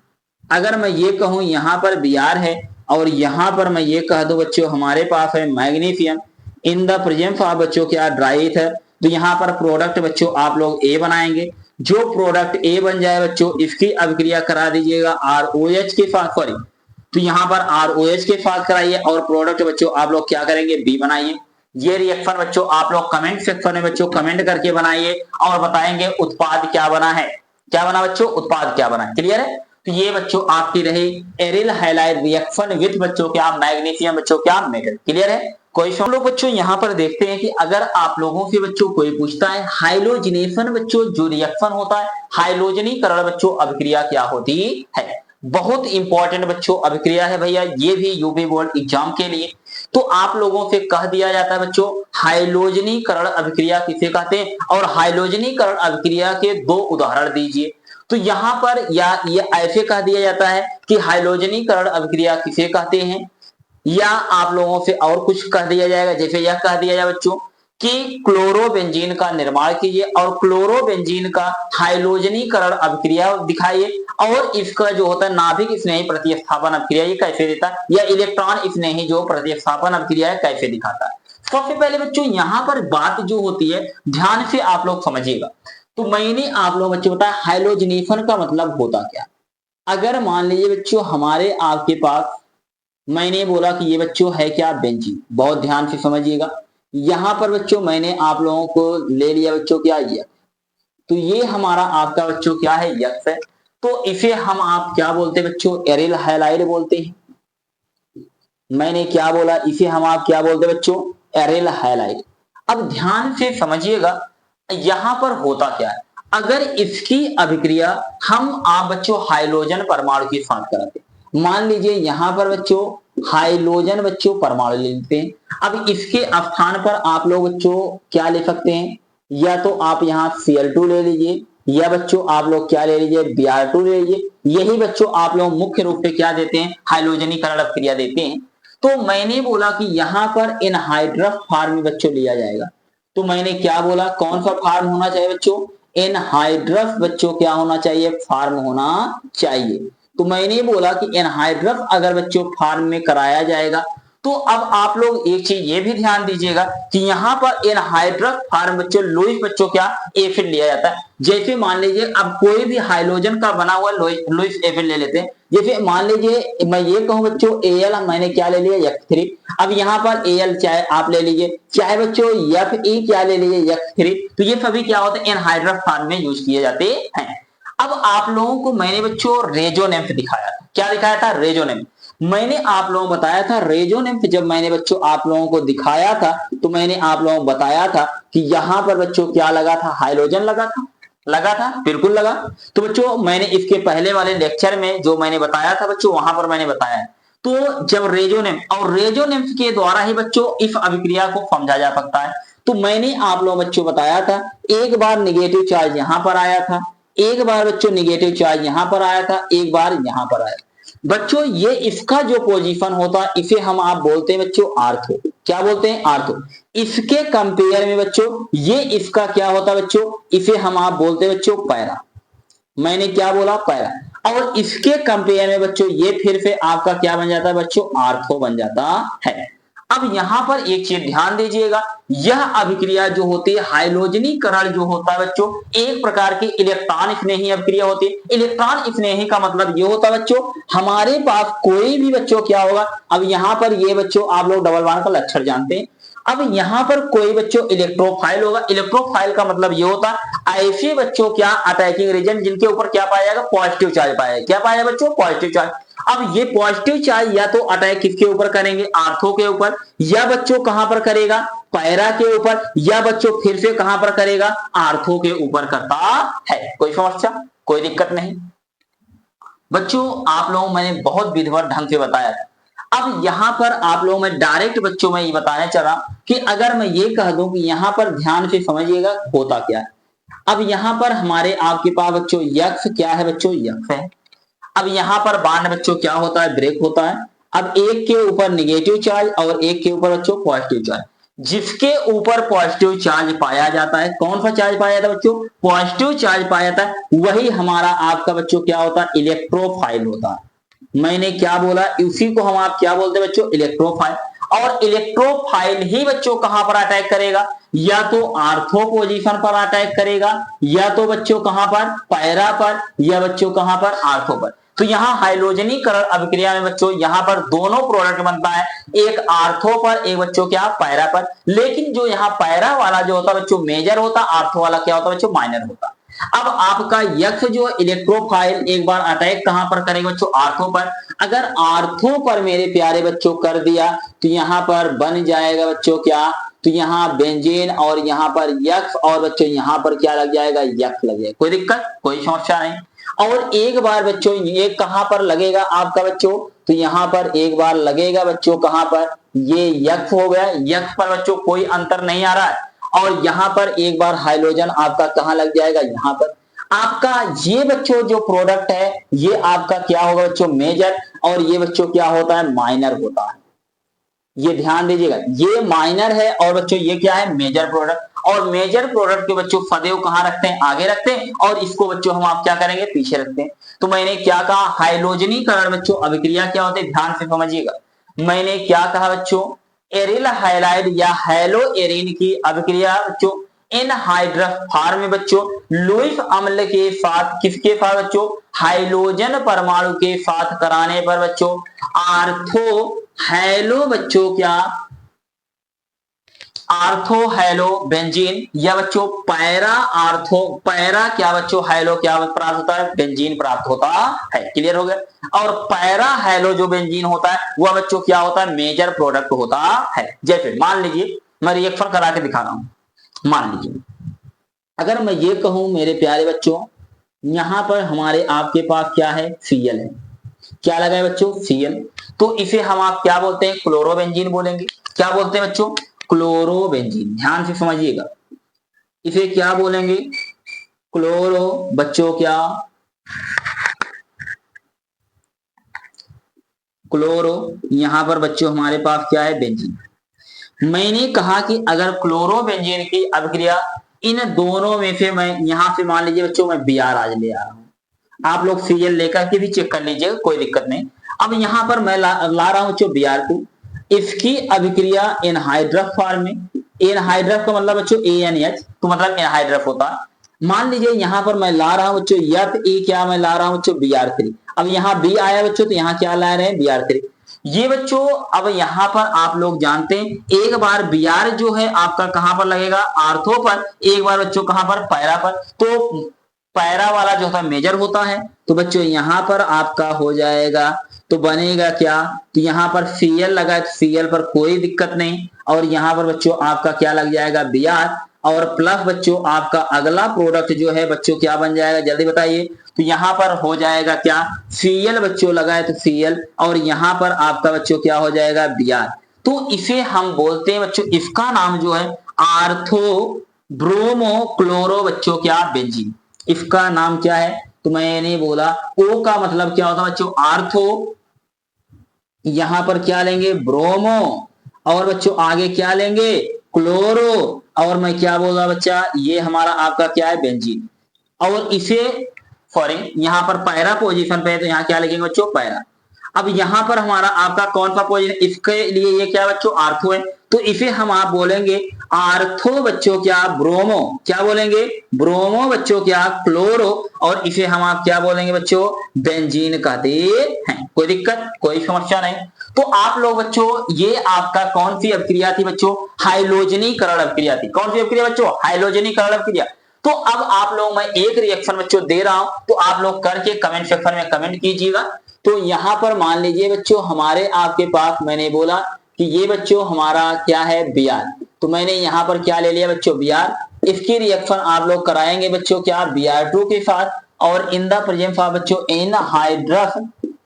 Speaker 1: अगर मैं ये कहूं यहां पर Br है और यहां पर मैं ये कह दूं बच्चों हमारे पास है magnesium in the presence of बच्चों क्या ड्राई ईथर, तो यहां पर प्रोडक्ट बच्चों आप लोग A बनाएंगे। जो प्रोडक्ट A बन जाए बच्चों इसकी अभिक्रिया करा दीजिएगा ROH के साथ, सॉरी तो यहाँ पर ROH के साथ कराइए और प्रोडक्ट बच्चों आप लोग क्या करेंगे, B बनाइए। ये रिएक्शन बच्चों आप लोग कमेंट सेक्शन में बच्चों कमेंट करके बनाइए और बताएंगे उत्पाद क्या बना है। क्या बना बच्चों, उत्पाद क्या बना, क्लियर है। तो ये बच्चों आपकी रही एरिल हैलाइड रिएक्शन विथ बच्चों क्या, मैग्नीशियम बच्चों क्या, मेटल, क्लियर है। कोई हम लोग बच्चों यहाँ पर देखते हैं कि अगर आप लोगों से बच्चों कोई पूछता है हाइलोजिनेशन बच्चों जो रिएक्शन होता है, हाइलोजनीकरण बच्चों अभिक्रिया क्या होती है। बहुत इंपॉर्टेंट बच्चों अभिक्रिया है भैया, ये भी यूपी बोर्ड एग्जाम के लिए। तो आप लोगों से कह दिया जाता है बच्चों हाइलोजनीकरण अभिक्रिया किसे कहते हैं, और हाइलोजनीकरण अभिक्रिया के दो उदाहरण दीजिए। तो यहाँ पर या ये ऐसे कह दिया जाता है कि हाइलोजनीकरण अभिक्रिया किसे कहते हैं, या आप लोगों से और कुछ कह दिया जाएगा, जैसे यह कह दिया जाए बच्चों कि क्लोरोबेंजीन का निर्माण कीजिए और क्लोरोबेंजीन का हाइलोजनीकरण अभिक्रिया दिखाइए, और इसका जो होता है नाभिक स्नेही प्रतिस्थापन अभिक्रिया ये कैसे देता है, या इलेक्ट्रॉन स्नेही जो प्रतिस्थापन अभिक्रिया है कैसे दिखाता है। सबसे पहले बच्चों यहाँ पर बात जो होती है ध्यान से आप लोग समझिएगा। तो मैंने आप लोग बच्चों बताया हाइलोजनेशन का मतलब होता क्या। अगर मान लीजिए बच्चों हमारे आपके पास, मैंने बोला कि ये बच्चों है क्या, बेंजीन, बहुत ध्यान से समझिएगा। यहां पर बच्चों मैंने आप लोगों को ले लिया बच्चों क्या, यक्स। तो ये हमारा आपका बच्चों क्या है, यक्स है। तो इसे हम आप क्या बोलते हैं बच्चों, एरिल हैलाइड बोलते हैं। मैंने क्या बोला, इसे हम आप क्या बोलते हैं बच्चों, एरिल हैलाइड। अब ध्यान से समझिएगा यहां पर होता क्या है। अगर इसकी अभिक्रिया हम आप बच्चों हाइड्रोजन परमाणु के साथ कराते, मान लीजिए यहां पर बच्चों हाइड्रोजन बच्चों परमाणु ले लेते हैं। अब इसके स्थान पर आप लोग बच्चों क्या ले सकते हैं, या तो आप यहाँ Cl2 ले लीजिए, या बच्चों आप लोग क्या ले लीजिए, Br2 ले लीजिए। यही बच्चों आप लोग मुख्य रूप से क्या देते हैं, हाइड्रोजनीकरण अभिक्रिया देते हैं। तो मैंने बोला कि यहाँ पर एनहाइड्रस फॉर्म बच्चों लिया जाएगा। तो मैंने क्या बोला, कौन सा फॉर्म होना चाहिए बच्चों, एनहाइड्रस बच्चों क्या होना चाहिए, फॉर्म होना चाहिए। तो मैंने बोला कि एनहाइड्रस अगर बच्चों फॉर्म में कराया जाएगा, तो अब आप लोग एक चीज ये भी ध्यान दीजिएगा कि यहाँ पर एनहाइड्रस फॉर्म बच्चों लुईस बच्चों क्या, एसिड लिया जाता है। जैसे मान लीजिए अब कोई भी हाइड्रोजन का बना हुआ लुईस एसिड ले लेते हैं। जैसे मान लीजिए मैं ये कहूं बच्चों Al, मैंने क्या ले लिया, X3। अब यहाँ पर Al चाहे आप ले लीजिए, चाहे बच्चों Fe क्या ले लीजिए, X3। तो ये सभी क्या होते हैं, एनहाइड्रस फॉर्म में यूज किए जाते हैं। अब आप लोगों को मैंने बच्चों रेजोनेंस दिखाया था, क्या दिखाया था, रेजोनेंस। मैंने आप लोगों को बताया था रेजोनेंस, जब मैंने बच्चों आप लोगों को दिखाया था तो मैंने आप लोगों को बताया था कि यहाँ पर बच्चों क्या लगा था, हाइड्रोजन लगा था, बिल्कुल लगा। तो बच्चों मैंने इसके पहले वाले लेक्चर में जो मैंने बताया था बच्चों, वहां पर मैंने बताया। तो जब रेजोनेंस, और रेजोनेंस के द्वारा ही बच्चों इस अभिक्रिया को समझा जा सकता है। तो मैंने आप लोगों बच्चों बताया था, एक बार निगेटिव चार्ज यहां पर आया था, एक बार बच्चों निगेटिव चार्ज यहां पर आया था, एक बार यहां पर आया। बच्चों ये इसका जो पोजीशन होता है इसे हम आप बोलते हैं बच्चों आर्थो, क्या बोलते हैं, आर्थो। इसके कंपेयर में बच्चों ये इसका क्या होता है बच्चों, इसे हम आप बोलते हैं बच्चों पैरा। मैंने क्या बोला, पैरा। और इसके कंपेयर में बच्चों ये फिर से आपका क्या बन जाता है बच्चों, आर्थो बन जाता है। अब यहां पर एक चीज ध्यान दीजिएगा, यह अभिक्रिया जो होती है हाइड्रोजनीकरण जो होता है बच्चों, एक प्रकार की इलेक्ट्रॉन स्नेही अभिक्रिया होती है। इलेक्ट्रॉन स्नेही का मतलब ये होता है बच्चों हमारे पास कोई भी बच्चों क्या होगा, अब यहां पर ये बच्चों आप लोग डबल बॉन्ड का लक्षण जानते हैं। अब यहां पर कोई बच्चों इलेक्ट्रोफाइल होगा। इलेक्ट्रोफाइल का मतलब ये होता है ऐसे बच्चों क्या अटैकिंग रीजन जिनके ऊपर क्या पाया जाएगा, पॉजिटिव चार्ज पाया जाएगा। क्या पाया बच्चों, पॉजिटिव चार्ज। अब ये पॉजिटिव चार्ज या तो अटैक किसके ऊपर करेंगे, आर्थो के ऊपर, या बच्चों कहां पर करेगा, पैरा के ऊपर, या बच्चों फिर से कहां पर करेगा, आर्थो के ऊपर करता है। कोई समस्या, कोई दिक्कत नहीं। बच्चों आप लोगों मैंने बहुत विधिवत ढंग से बताया था। अब यहां पर आप लोगों में डायरेक्ट बच्चों में ये बताना चला कि अगर मैं ये कह दूं कि यहां पर ध्यान से समझिएगा होता क्या है। अब यहां पर हमारे आपके पास बच्चों यक्स क्या है बच्चों, यक्स है। अब यहां पर बांड बच्चों क्या होता है, ब्रेक होता है। अब एक के ऊपर निगेटिव चार्ज और एक के ऊपर बच्चों पॉजिटिव चार्ज। जिसके ऊपर पॉजिटिव चार्ज पाया जाता है, कौन सा चार्ज पाया जाता है बच्चों, पॉजिटिव चार्ज पाया जाता है, वही हमारा आपका बच्चों क्या होता है, इलेक्ट्रोफाइल होता है। मैंने क्या बोला, इसी को हम आप क्या बोलते हैं बच्चों, इलेक्ट्रोफाइल। और इलेक्ट्रोफाइल ही बच्चों कहां पर अटैक करेगा, या तो आर्थो पोजीशन पर अटैक करेगा, या तो बच्चों कहां पर, पैरा पर, या बच्चों कहां पर, आर्थो पर। तो यहाँ हाइड्रोजनीकरण अभिक्रिया में बच्चों यहाँ पर दोनों प्रोडक्ट बनता है, एक आर्थो पर, एक बच्चों क्या पैरा पर। लेकिन जो यहाँ पैरा वाला जो होता है बच्चों मेजर होता, आर्थो वाला क्या होता है बच्चों माइनर होता। अब आपका यक्ष जो इलेक्ट्रोफाइल एक बार अटैक कहां पर करेगा बच्चों आर्थो पर। अगर आर्थो पर मेरे प्यारे बच्चों कर दिया तो यहां पर बन जाएगा बच्चों क्या, तो यहाँ बेंजीन और यहाँ पर यक्स और बच्चों यहाँ पर क्या लग जाएगा यक्स लग जाएगा, कोई दिक्कत कोई समस्या नहीं। और एक बार बच्चों ये कहां पर लगेगा आपका बच्चों, तो यहाँ पर एक बार लगेगा बच्चों कहां पर, ये यक्स हो गया, यक्स पर बच्चों कोई अंतर नहीं आ रहा है। और यहाँ पर एक बार हाइड्रोजन आपका कहां लग जाएगा यहाँ पर। आपका ये बच्चों जो प्रोडक्ट है ये आपका क्या होगा बच्चों मेजर, और ये बच्चों क्या होता है माइनर होता है। ये ध्यान दीजिएगा, ये माइनर है और बच्चों ये क्या है मेजर प्रोडक्ट। और मेजर प्रोडक्ट के बच्चों फदेव कहां रखते हैं आगे रखते हैं, और इसको बच्चों हम आप क्या करेंगे पीछे रखते हैं। तो मैंने क्या कहा हाइड्रोजनीकरण बच्चों अभिक्रिया क्या होती है, ध्यान से समझिएगा। मैंने क्या कहा बच्चों, एरिल हाइलाइड या हेलो एरिन की अभिक्रिया बच्चों एनहाइड्रस फॉर्म में बच्चों लुईस अम्ल के साथ किसके साथ बच्चों हाइड्रोजन परमाणु के साथ कराने पर बच्चों आर्थो हेलो बच्चों क्या आर्थो हेलो बेंजीन या बच्चों पैरा आर्थो पैरा क्या बच्चों हेलो क्या प्राप्त होता है बेंजीन प्राप्त होता है। क्लियर हो गया। और पैरा हेलो जो बेंजीन होता है वह बच्चों क्या होता है मेजर प्रोडक्ट होता है। जैसे मान लीजिए मैं रिएक्शन करा के दिखा रहा हूं। मान लीजिए अगर मैं ये कहूं मेरे प्यारे बच्चों यहां पर हमारे आपके पास क्या है Cl है, क्या लगा है बच्चों Cl, तो इसे हम आप क्या बोलते हैं क्लोरोबेंजीन बोलेंगे। क्या बोलते हैं बच्चों क्लोरोबेंजीन, ध्यान से समझिएगा। इसे क्या बोलेंगे क्लोरो बच्चों क्या क्लोरो, यहां पर बच्चों हमारे पास क्या है बेंजीन। मैंने कहा कि अगर क्लोरोबेंजीन की अभिक्रिया इन दोनों में से मैं यहां से मान लीजिए बच्चों मैं Br आज ले आ रहा हूं, आप लोग Cl लेकर के भी चेक कर लीजिएगा कोई दिक्कत नहीं। अब यहां पर मैं ला रहा हूं बच्चों Br2, इसकी अभिक्रिया एनहाइड्रस फॉर्म में, एनहाइड्रस का मतलब बच्चों ANH तो मतलब एनहाइड्रस होता है। मान लीजिए यहां पर मैं ला रहा हूं बच्चों Fe क्या मैं ला रहा हूं बच्चों Br3। अब यहाँ B आया बच्चों तो यहाँ क्या ला रहे हैं Br3। ये बच्चों अब यहां पर आप लोग जानते हैं एक बार Br जो है आपका कहां पर लगेगा आर्थो पर, एक बार बच्चों कहां पर पैरा पर। तो पैरा वाला जो होता है मेजर होता है, तो बच्चों यहां पर आपका हो जाएगा तो बनेगा क्या, तो यहां पर Cl लगा है तो Cl पर कोई दिक्कत नहीं, और यहां पर बच्चों आपका क्या लग जाएगा Br, और प्लस बच्चों आपका अगला प्रोडक्ट जो है बच्चों क्या बन जाएगा जल्दी बताइए, तो यहां पर हो जाएगा क्या Cl बच्चों लगा है तो Cl, और यहां पर आपका बच्चों क्या हो जाएगा Br। तो इसे हम बोलते हैं बच्चों इसका नाम जो है आर्थो ब्रोमो क्लोरो बच्चों क्या बेंजीन, इसका नाम क्या है। तो मैंने बोला O का मतलब क्या होता है बच्चों आर्थो, यहां पर क्या लेंगे ब्रोमो, और बच्चों आगे क्या लेंगे क्लोरो, और मैं क्या बोल रहा बच्चा ये हमारा आपका क्या है बेंजीन। और इसे सॉरी यहां पर पैरा पोजीशन पे है तो यहां क्या लिखेंगे बच्चों पैरा। अब यहां पर हमारा आपका कौन सा पोजीशन, इसके लिए ये क्या बच्चों आर्थो है, तो इसे हम आप बोलेंगे आर्थो बच्चों क्या ब्रोमो, क्या बोलेंगे ब्रोमो बच्चों क्या क्लोरो, और इसे हम आप क्या बोलेंगे बच्चों बेंजीन कहते हैं। कोई दिक्कत कोई समस्या नहीं। तो आप लोग बच्चों ये आपका कौन सी अभिक्रिया थी बच्चों हाइड्रोजनीकरण अभिक्रिया थी। कौन सी अभिक्रिया बच्चों हाइड्रोजनीकरण अभिक्रिया। तो अब आप लोग मैं एक रिएक्शन बच्चों दे रहा हूं तो आप लोग करके कमेंट सेक्शन में कमेंट कीजिएगा। तो यहां पर मान लीजिए बच्चों हमारे आपके पास मैंने बोला कि ये बच्चों हमारा क्या है Br, तो मैंने यहां पर क्या ले लिया बच्चों Br, इसकी रिएक्शन आप लोग कराएंगे बच्चों क्या Br2 के साथ, और इन द प्रेजेंस ऑफ बच्चों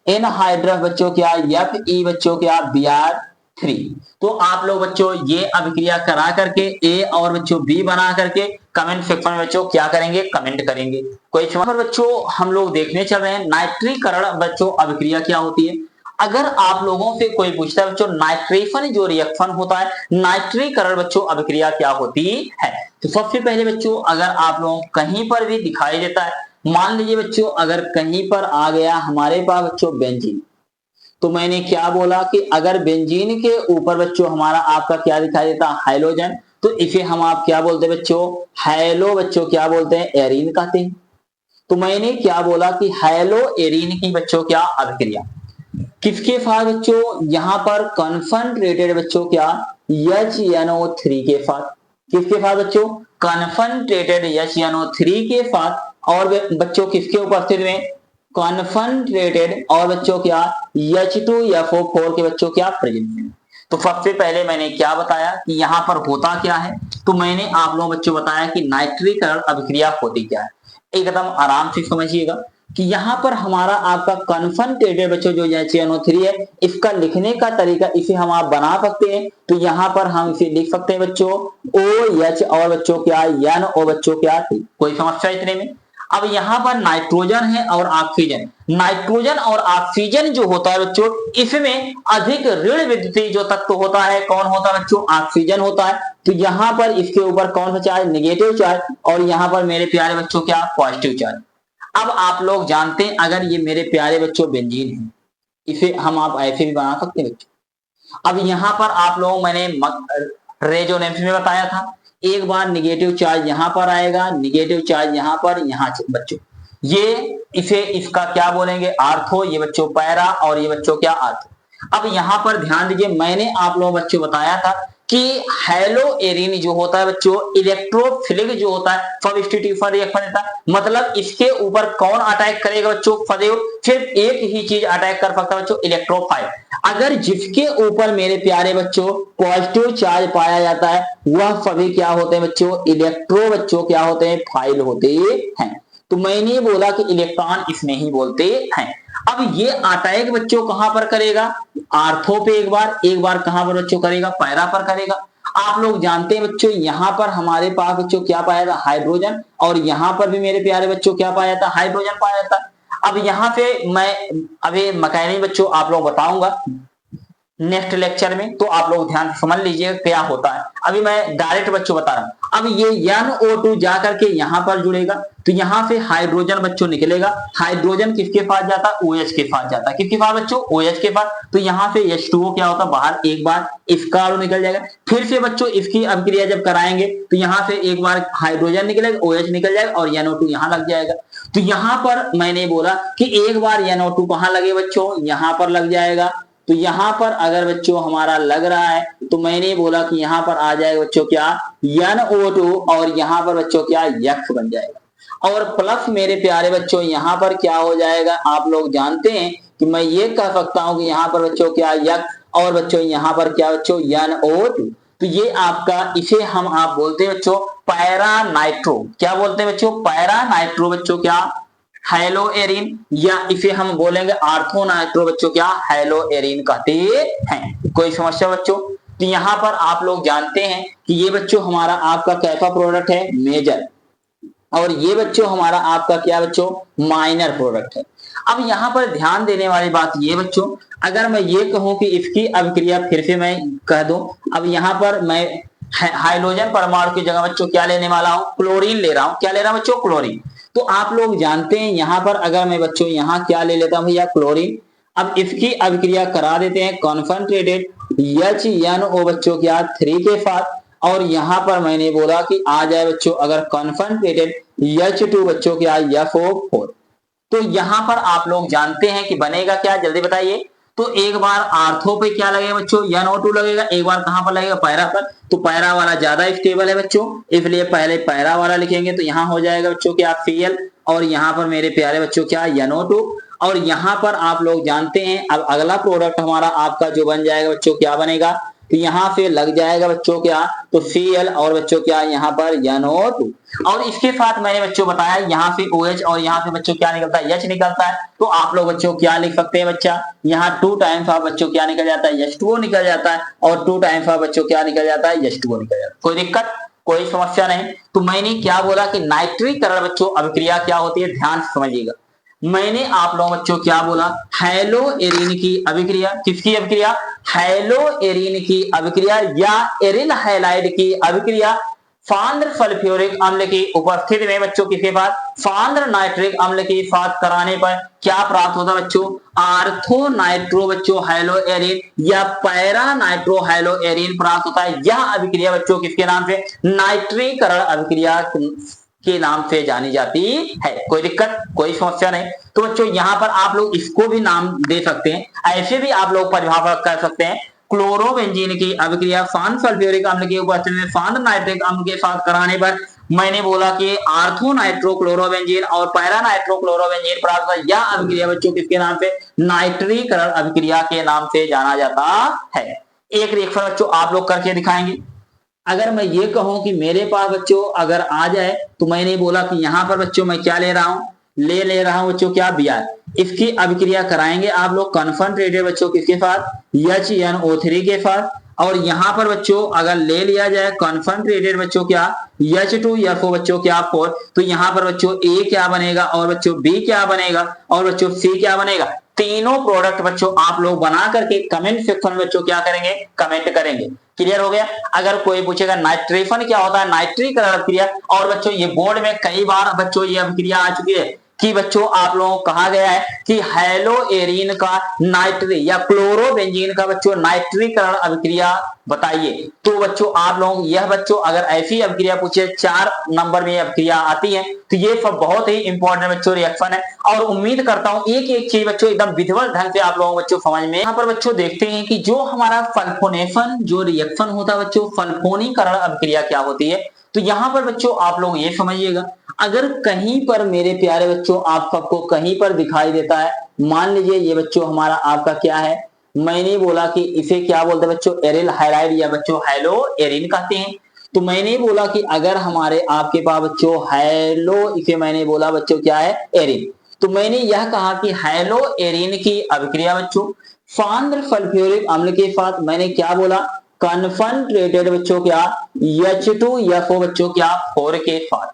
Speaker 1: एनहाइड्रस बच्चों क्या Fe बच्चों क्या Br3। तो आप लोग बच्चों ये अभिक्रिया करा करके A और बच्चों B बना करके कमेंट सेक्शन में बच्चों क्या करेंगे कमेंट करेंगे। कोई समझ बच्चों हम लोग देखने चल रहे हैं नाइट्रीकरण बच्चों अभिक्रिया क्या होती है। अगर आप लोगों से कोई पूछता है बच्चों नाइट्रेशन जो रिएक्शन होता है नाइट्रीकरण बच्चों अभिक्रिया क्या होती है, तो सबसे पहले बच्चों अगर आप लोगों कहीं पर भी दिखाई देता है, मान लीजिए बच्चों अगर कहीं पर आ गया हमारे पास बच्चों बेंजीन, तो मैंने क्या बोला कि अगर बेंजीन के ऊपर बच्चों हमारा आपका क्या दिखाई देता है हाइड्रोजन, तो इसे हम आप क्या बोलते हैं बच्चों हेलो बच्चों क्या बोलते हैं एरीन कहते हैं। तो मैंने क्या बोला कि हैलो एरीन की बच्चों क्या अभिक्रिया किसके साथ बच्चों, यहां पर कॉन्संट्रेटेड बच्चों क्या HNO3 के साथ, किसके साथ बच्चों, कॉन्संट्रेटेड HNO3 के साथ, और बच्चों किसके उपस्थित में, कॉन्संट्रेटेड और बच्चों क्या H2FO4 के बच्चों क्या प्रेजेंस में। तो सबसे पहले मैंने क्या बताया कि यहां पर होता क्या है, तो मैंने आप लोगों बच्चों बताया कि नाइट्रीकरण अभिक्रिया होती क्या है। एकदम आराम से समझिएगा कि यहाँ पर हमारा आपका कॉन्संट्रेटेड बच्चों जो HNO3 है, इसका लिखने का तरीका इसे हम आप बना सकते हैं। तो यहाँ पर हम इसे लिख सकते हैं बच्चों OH और बच्चों क्या NO बच्चों क्या, कोई समस्या इतने में। अब यहाँ पर नाइट्रोजन है और ऑक्सीजन, नाइट्रोजन और ऑक्सीजन जो होता है बच्चों, इसमें अधिक ऋण विद्युतीय जो तत्व होता है कौन होता है बच्चों, ऑक्सीजन होता है। तो यहाँ पर इसके ऊपर कौन सा चार्ज, नेगेटिव चार्ज, और यहाँ पर मेरे प्यारे बच्चों क्या पॉजिटिव चार्ज। अब आप लोग जानते हैं अगर ये मेरे प्यारे बच्चों बेंजीन है, इसे हम आप ऐसे भी बना सकते हैं बच्चों। अब यहाँ पर आप लोग मैंने रेजोनेंस में बताया था, एक बार निगेटिव चार्ज यहां पर आएगा, निगेटिव चार्ज यहां पर, यहां बच्चों ये इसे इसका क्या बोलेंगे आर्थो, ये बच्चों पैरा, और ये बच्चों क्या आर्थो। अब यहां पर ध्यान दीजिए, मैंने आप लोगों बच्चों बताया था कि हेलो एरिन जो होता है बच्चों इलेक्ट्रोफिलिक जो होता है सब्स्टिट्यूशन रिएक्शन देता है, मतलब इसके ऊपर कौन अटैक करेगा बच्चों, सदैव सिर्फ एक ही चीज अटैक कर सकता है बच्चों, इलेक्ट्रोफाइल। अगर जिसके ऊपर मेरे प्यारे बच्चों पॉजिटिव चार्ज पाया जाता है वह सभी क्या होते हैं बच्चों, इलेक्ट्रो बच्चों क्या होते हैं, फाइल होते हैं। तो मैंने बोला कि इलेक्ट्रॉन इसमें ही बोलते हैं। अब ये अटैक बच्चों कहां पर करेगा, आर्थो पे एक बार कहां पर बच्चों करेगा, पैरा पर करेगा। आप लोग जानते हैं बच्चों यहां पर हमारे पास बच्चों क्या पाया था, हाइड्रोजन, और यहां पर भी मेरे प्यारे बच्चों क्या पाया था, हाइड्रोजन पाया था। अब यहां से मैं अभी मैकेनिज्म बच्चों आप लोग बताऊंगा नेक्स्ट लेक्चर में, तो आप लोग ध्यान से समझ लीजिएगा क्या होता है। अभी मैं डायरेक्ट बच्चों बता रहा हूं। अब ये NO2 जाकर के यहां पर जुड़ेगा, तो यहां से हाइड्रोजन बच्चों निकलेगा, हाइड्रोजन किसके पास जाता है, OH के पास जाता है, किसके पास बच्चों, OH के पास। तो यहां से H2O क्या होता है बाहर, एक बार इसका निकल जाएगा, फिर से बच्चों इसकी अभिक्रिया जब कराएंगे तो यहां से एक बार हाइड्रोजन निकलेगा, OH निकल जाएगा, और NO2 यहां लग जाएगा। तो यहां पर मैंने बोला कि एक बार NO2 कहां लगे बच्चों, यहां पर लग जाएगा। तो यहां पर अगर बच्चों हमारा लग रहा है तो मैंने बोला कि यहां पर आ जाएगा बच्चों क्या NO2, और यहां पर बच्चों क्या यक्ष बन जाएगा, और प्लस मेरे प्यारे बच्चों यहां पर क्या हो जाएगा, आप लोग जानते हैं कि मैं ये कह सकता हूं कि यहां पर बच्चों क्या यक्ष, और बच्चों यहां पर क्या बच्चों NO2। तो ये आपका, इसे हम आप बोलते हैं बच्चों पैरा नाइट्रो, क्या बोलते हैं बच्चों, पैरा नाइट्रो बच्चों क्या हेलो एरिन, या इसे हम बोलेंगे आर्थो नाइट्रो बच्चों क्या हेलो एरिन कहते हैं। कोई समस्या बच्चों। तो यहां पर आप लोग जानते हैं कि ये बच्चों हमारा आपका कैसा प्रोडक्ट है, मेजर, और ये बच्चों हमारा आपका क्या बच्चों माइनर प्रोडक्ट है। अब यहां पर ध्यान देने वाली बात ये बच्चों, अगर मैं ये कहूं कि इसकी अभिक्रिया फिर से मैं कह दूं, अब यहां पर मैं हाइड्रोजन परमाणु की जगह बच्चों क्या लेने वाला हूं, क्लोरीन ले रहा हूं, क्या ले रहा हूं बच्चों, क्लोरीन। तो आप लोग जानते हैं यहां पर अगर मैं बच्चों यहां क्या ले लेता हूं भैया, क्लोरीन। अब इसकी अभिक्रिया करा देते हैं कॉन्संट्रेटेड HNO बच्चों क्या 3 के साथ, और यहां पर मैंने बोला कि आ जाए बच्चों अगर कॉन्संट्रेटेड H2 बच्चों क्या FO4। तो यहां पर आप लोग जानते हैं कि बनेगा क्या, जल्दी बताइए। तो एक बार आर्थो पे क्या लगेगा बच्चों, NO2 लगेगा, एक बार कहां पर लगेगा, पैरा पर। तो पैरा वाला ज्यादा स्टेबल है बच्चों, इसलिए पहले पैरा वाला लिखेंगे, तो यहां हो जाएगा बच्चों क्या Cl, और यहां पर मेरे प्यारे बच्चों क्या NO2, और यहां पर आप लोग जानते हैं अब अगला प्रोडक्ट हमारा आपका जो बन जाएगा बच्चों क्या बनेगा, तो यहां से लग जाएगा बच्चों क्या, तो Cl, और बच्चों क्या यहाँ पर NO2, और इसके साथ मैंने बच्चों बताया यहां से OH, और यहां से बच्चों क्या निकलता है, H निकलता है। तो आप लोग बच्चों क्या लिख सकते हैं बच्चा, यहाँ 2 टाइम्स ऑफ बच्चों क्या निकल जाता है, H2O निकल जाता है, और 2 टाइम्स ऑफ बच्चों क्या निकल जाता है, H2O निकल जाता है। कोई दिक्कत, कोई समस्या नहीं। तो मैंने क्या बोला कि नाइट्रीकरण बच्चों अभिक्रिया क्या होती है, ध्यान से समझिएगा। मैंने आप लोगों बच्चों क्या बोला, हेलो एरिन की अभिक्रिया, किसकी अभिक्रिया, हेलो एरिन की अभिक्रिया, या एरिल हैलाइड की अभिक्रिया सांद्र सल्फ्यूरिक अम्ल की उपस्थिति में बच्चों किसके पास, सांद्र नाइट्रिक अम्ल के साथ कराने पर क्या प्राप्त होता है बच्चों, आर्थो नाइट्रो बच्चों हेलो एरिन, या पैरा नाइट्रो हेलो एरिन प्राप्त होता है। यह अभिक्रिया बच्चों किसके नाम से, नाइट्रीकरण अभिक्रिया के नाम से जानी जाती है। कोई दिक्कत, कोई समस्या नहीं। तो बच्चों यहाँ पर आप लोग इसको भी नाम दे सकते हैं, ऐसे भी आप लोग परिभाषा कर सकते हैं। क्लोरोबेंजीन की अभिक्रिया फान सल्फ्यूरिक अम्ल की उपस्थिति में फान नाइट्रिक अम्ल के साथ कराने पर मैंने बोला कि आर्थो नाइट्रोक्लोरोबेंजीन और पैरा नाइट्रोक्लोरोबेंजीन प्राप्त। यह अभिक्रिया बच्चों किसके नाम से, नाइट्रीकरण अभिक्रिया के नाम से जाना जाता है। एक रिएक्शन बच्चों आप लोग करके दिखाएंगे। अगर मैं ये कहूं कि मेरे पास बच्चों अगर आ जाए, तो मैंने बोला कि यहां पर बच्चों मैं क्या ले रहा हूं, ले रहा हूं बच्चों क्या, Br। इसकी अभिक्रिया कराएंगे आप लोग कन्फर्टेड बच्चों किसके साथ, HNO3 के साथ। और यहां पर बच्चों अगर ले लिया जाए कन्फर्टेड बच्चों क्या, H2FO बच्चों क्या 4, तो यहां पर बच्चों A क्या बनेगा और बच्चों B क्या बनेगा और बच्चों C क्या बनेगा। तीनों प्रोडक्ट बच्चों आप लोग बना करके कमेंट सेक्शन में बच्चों क्या करेंगे, कमेंट करेंगे। क्लियर हो गया। अगर कोई पूछेगा नाइट्रेशन क्या होता है, नाइट्रीकरण अभिक्रिया, और बच्चों ये बोर्ड में कई बार बच्चों ये अभिक्रिया आ चुकी है कि बच्चों आप लोगों को कहा गया है कि हेलोएरिन का नाइट्री या क्लोरोबेंजीन का बच्चों नाइट्रीकरण अभिक्रिया बताइए। तो बच्चों आप लोग यह बच्चों अगर ऐसी अभिक्रिया पूछे 4 नंबर में अभिक्रिया आती है, तो ये सब बहुत ही इंपॉर्टेंट बच्चों रिएक्शन है। और उम्मीद करता हूं एक एक चीज बच्चों एकदम विधिवत ढंग से आप लोगों बच्चों समझ में। यहाँ पर बच्चों देखते हैं कि जो हमारा सल्फोनेशन जो रिएक्शन होता है बच्चों, सल्फोनीकरण अभिक्रिया क्या होती है। तो यहाँ पर बच्चों आप लोग ये समझिएगा, अगर कहीं पर मेरे प्यारे बच्चों आप सबको कहीं पर दिखाई देता है, मान लीजिए ये बच्चों हमारा आपका क्या है, मैंने बोला कि इसे क्या बोलते हैं बच्चों, एरिल हाइड्राइड या बच्चों हेलोएरिन कहते हैं। तो मैंने बोला कि अगर हमारे आपके पास बच्चों हेलो, इसे मैंने बोला बच्चों क्या है, एरिन। तो मैंने यह कहा कि हेलोएरिन की अभिक्रिया बच्चों सांद्र सल्फ्यूरिक अम्ल के साथ मैंने क्या बोला, कन्फर्टेड बच्चों क्या H2FO बच्चों क्या 4 के साथ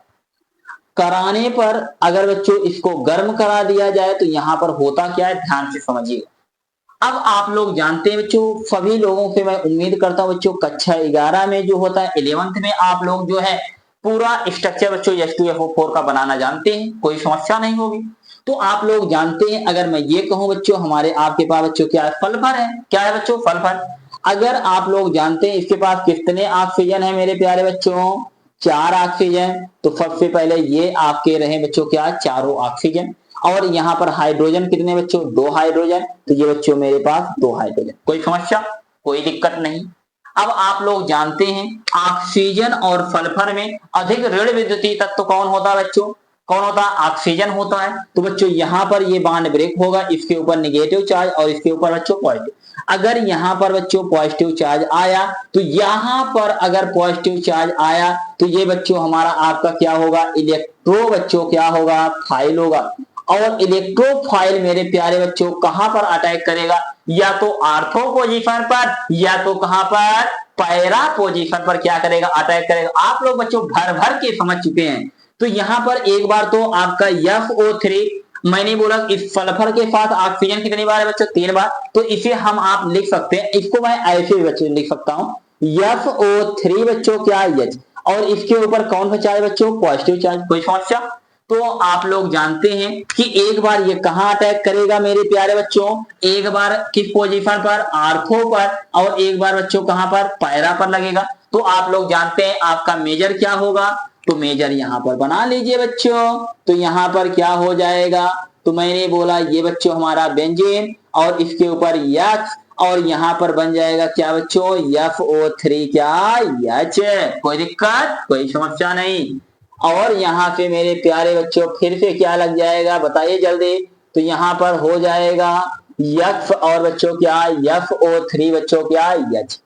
Speaker 1: कराने पर अगर बच्चों इसको गर्म करा दिया जाए तो यहां पर होता क्या है, ध्यान से समझिएगा। अब आप लोग जानते हैं बच्चों, सभी लोगों से मैं उम्मीद करता हूं बच्चों कक्षा 11 में जो होता है 11th में आप लोग जो है पूरा स्ट्रक्चर बच्चों H2FO4 का बनाना जानते हैं, कोई समस्या नहीं होगी। तो आप लोग जानते हैं, अगर मैं ये कहूं बच्चों हमारे आपके पास बच्चों क्या है, सल्फर है। क्या है बच्चों, सल्फर। अगर आप लोग जानते हैं इसके पास कितने ऑक्सीजन है मेरे प्यारे बच्चों, 4 ऑक्सीजन। तो सबसे पहले ये आपके रहे बच्चों क्या, चारों ऑक्सीजन। और यहाँ पर हाइड्रोजन कितने बच्चों, 2 हाइड्रोजन। तो ये बच्चों मेरे पास 2 हाइड्रोजन, कोई समस्या, कोई दिक्कत नहीं। अब आप लोग जानते हैं ऑक्सीजन और सल्फर में अधिक ऋण विद्युतीय तत्व कौन होता है बच्चों, कौन होता है, ऑक्सीजन होता है। तो बच्चों यहाँ पर ये बॉन्ड ब्रेक होगा, इसके ऊपर निगेटिव चार्ज और इसके ऊपर बच्चों पॉजिटिव। अगर यहाँ पर बच्चों पॉजिटिव चार्ज आया, तो यहाँ पर अगर पॉजिटिव चार्ज आया तो ये बच्चों हमारा आपका क्या होगा, इलेक्ट्रो बच्चों क्या होगा, फाइल होगा। और इलेक्ट्रोफाइल मेरे प्यारे बच्चों कहां पर अटैक करेगा, या तो आर्थो पोजीशन पर या तो कहां पर, पैरा पोजीशन पर क्या करेगा, अटैक करेगा। आप लोग बच्चों भर भर के समझ चुके हैं। तो यहां पर एक बार तो आपका FO3, मैंने बोला इस सल्फर के साथ ऑक्सीजन कितनी बार है बच्चों, 3 बार। तो इसे हम आप लिख सकते हैं, इसको मैं ऐसे भी बच्चों लिख सकता हूं, FO3 बच्चों क्या H, और इसके ऊपर कौन सा चार्ज बच्चों, पॉजिटिव चार्ज, कोई समस्या। तो आप लोग जानते हैं कि एक बार ये कहां अटैक करेगा मेरे प्यारे बच्चों, एक बार किस पोजीशन पर, आर्थो पर, और एक बार बच्चों कहां पर, पैरा पर लगेगा। तो आप लोग जानते हैं आपका मेजर क्या होगा, तो मेजर यहां पर बना लीजिए बच्चों। तो यहां पर क्या हो जाएगा, तो मैंने बोला ये बच्चों हमारा बेंजीन और इसके ऊपर H, और यहां पर बन जाएगा क्या बच्चों, FO3 क्या H, कोई दिक्कत, कोई समस्या नहीं। और यहां से मेरे प्यारे बच्चों फिर से क्या लग जाएगा, बताइए जल्दी। तो यहां पर हो जाएगा F और बच्चों क्या, FO3 बच्चों क्या H।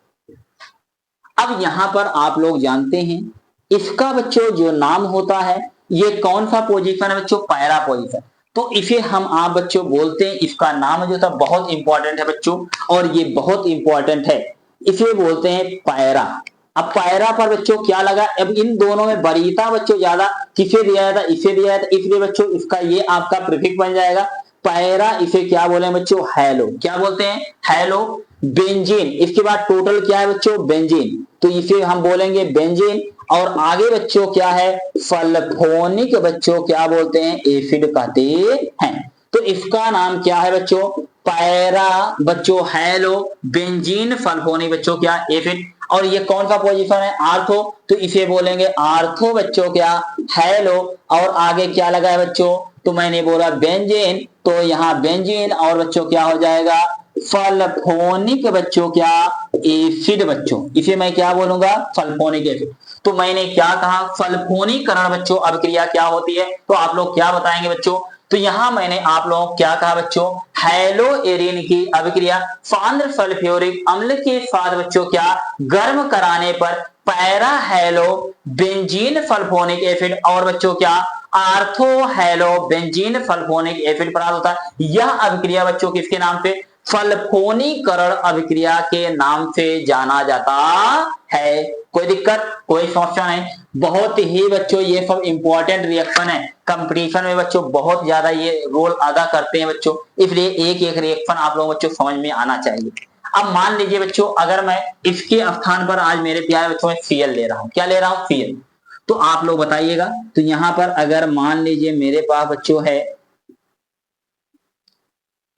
Speaker 1: अब यहां पर आप लोग जानते हैं इसका बच्चों जो नाम होता है, ये कौन सा पोजीशन है बच्चों, पैरा पोजीशन। तो इसे हम आप बच्चों बोलते हैं, इसका नाम जो था बहुत इंपॉर्टेंट है बच्चों, और ये बहुत इंपॉर्टेंट है, इसे बोलते हैं पैरा। अब पैरा पर बच्चों क्या लगा, अब इन दोनों में वरीयता बच्चों ज्यादा किसे दिया जाता, इसे दिया जाता, इसलिए बच्चों इसका ये आपका प्रीफिक्स बन जाएगा पैरा। इसे क्या बोले बच्चों, हेलो, क्या बोलते हैं, हेलो। बेंजीन, इसके बाद टोटल क्या है बच्चों, बेंजीन, तो इसे हम बोलेंगे बेंजीन। और आगे बच्चों क्या है, सल्फोनिक बच्चों क्या बोलते हैं, एसिड कहते हैं। तो इसका नाम क्या है बच्चों, पैरा बच्चों हेलो बेंजीन सल्फोनिक बच्चों क्या एसिड। और ये कौन सा पोजीशन है, आर्थो, तो इसे बोलेंगे आर्थो बच्चों क्या, हेलो। और आगे क्या लगा है बच्चों, तो मैंने बोला बेंजीन, तो यहाँ बेंजीन और बच्चों क्या हो जाएगा, सल्फोनिक बच्चों क्या, एसिड बच्चों, इसे मैं क्या बोलूंगा, सल्फोनिक एसिड। तो मैंने क्या कहा, सल्फोनीकरण बच्चों अभिक्रिया क्या होती है, तो आप लोग क्या बताएंगे बच्चों, तो यहां मैंने आप लोगों को क्या कहा बच्चों, हेलोएरिन की अभिक्रिया सांद्र सल्फ्यूरिक अम्ल के साथ बच्चों क्या, गर्म कराने पर para hello benzene sulphonic acid और बच्चों क्या, ortho hello benzene sulphonic acid प्राप्त होता है। यह अभिक्रिया बच्चों किसके नाम से, सल्फोनीकरण अभिक्रिया के नाम से जाना जाता है। कोई दिक्कत, कोई समस्या नहीं। बहुत ही बच्चों ये सब इंपॉर्टेंट रिएक्शन है, कंपटीशन में बच्चों बहुत ज्यादा ये रोल अदा करते हैं बच्चों, इसलिए एक एक रिएक्शन आप लोगों बच्चों समझ में आना चाहिए। अब मान लीजिए बच्चों, अगर मैं इसके स्थान पर आज मेरे प्यारे बच्चों में Cl ले रहा हूं, क्या ले रहा हूं, Cl, तो आप लोग बताइएगा। तो यहां पर अगर मान लीजिए मेरे पास बच्चों है,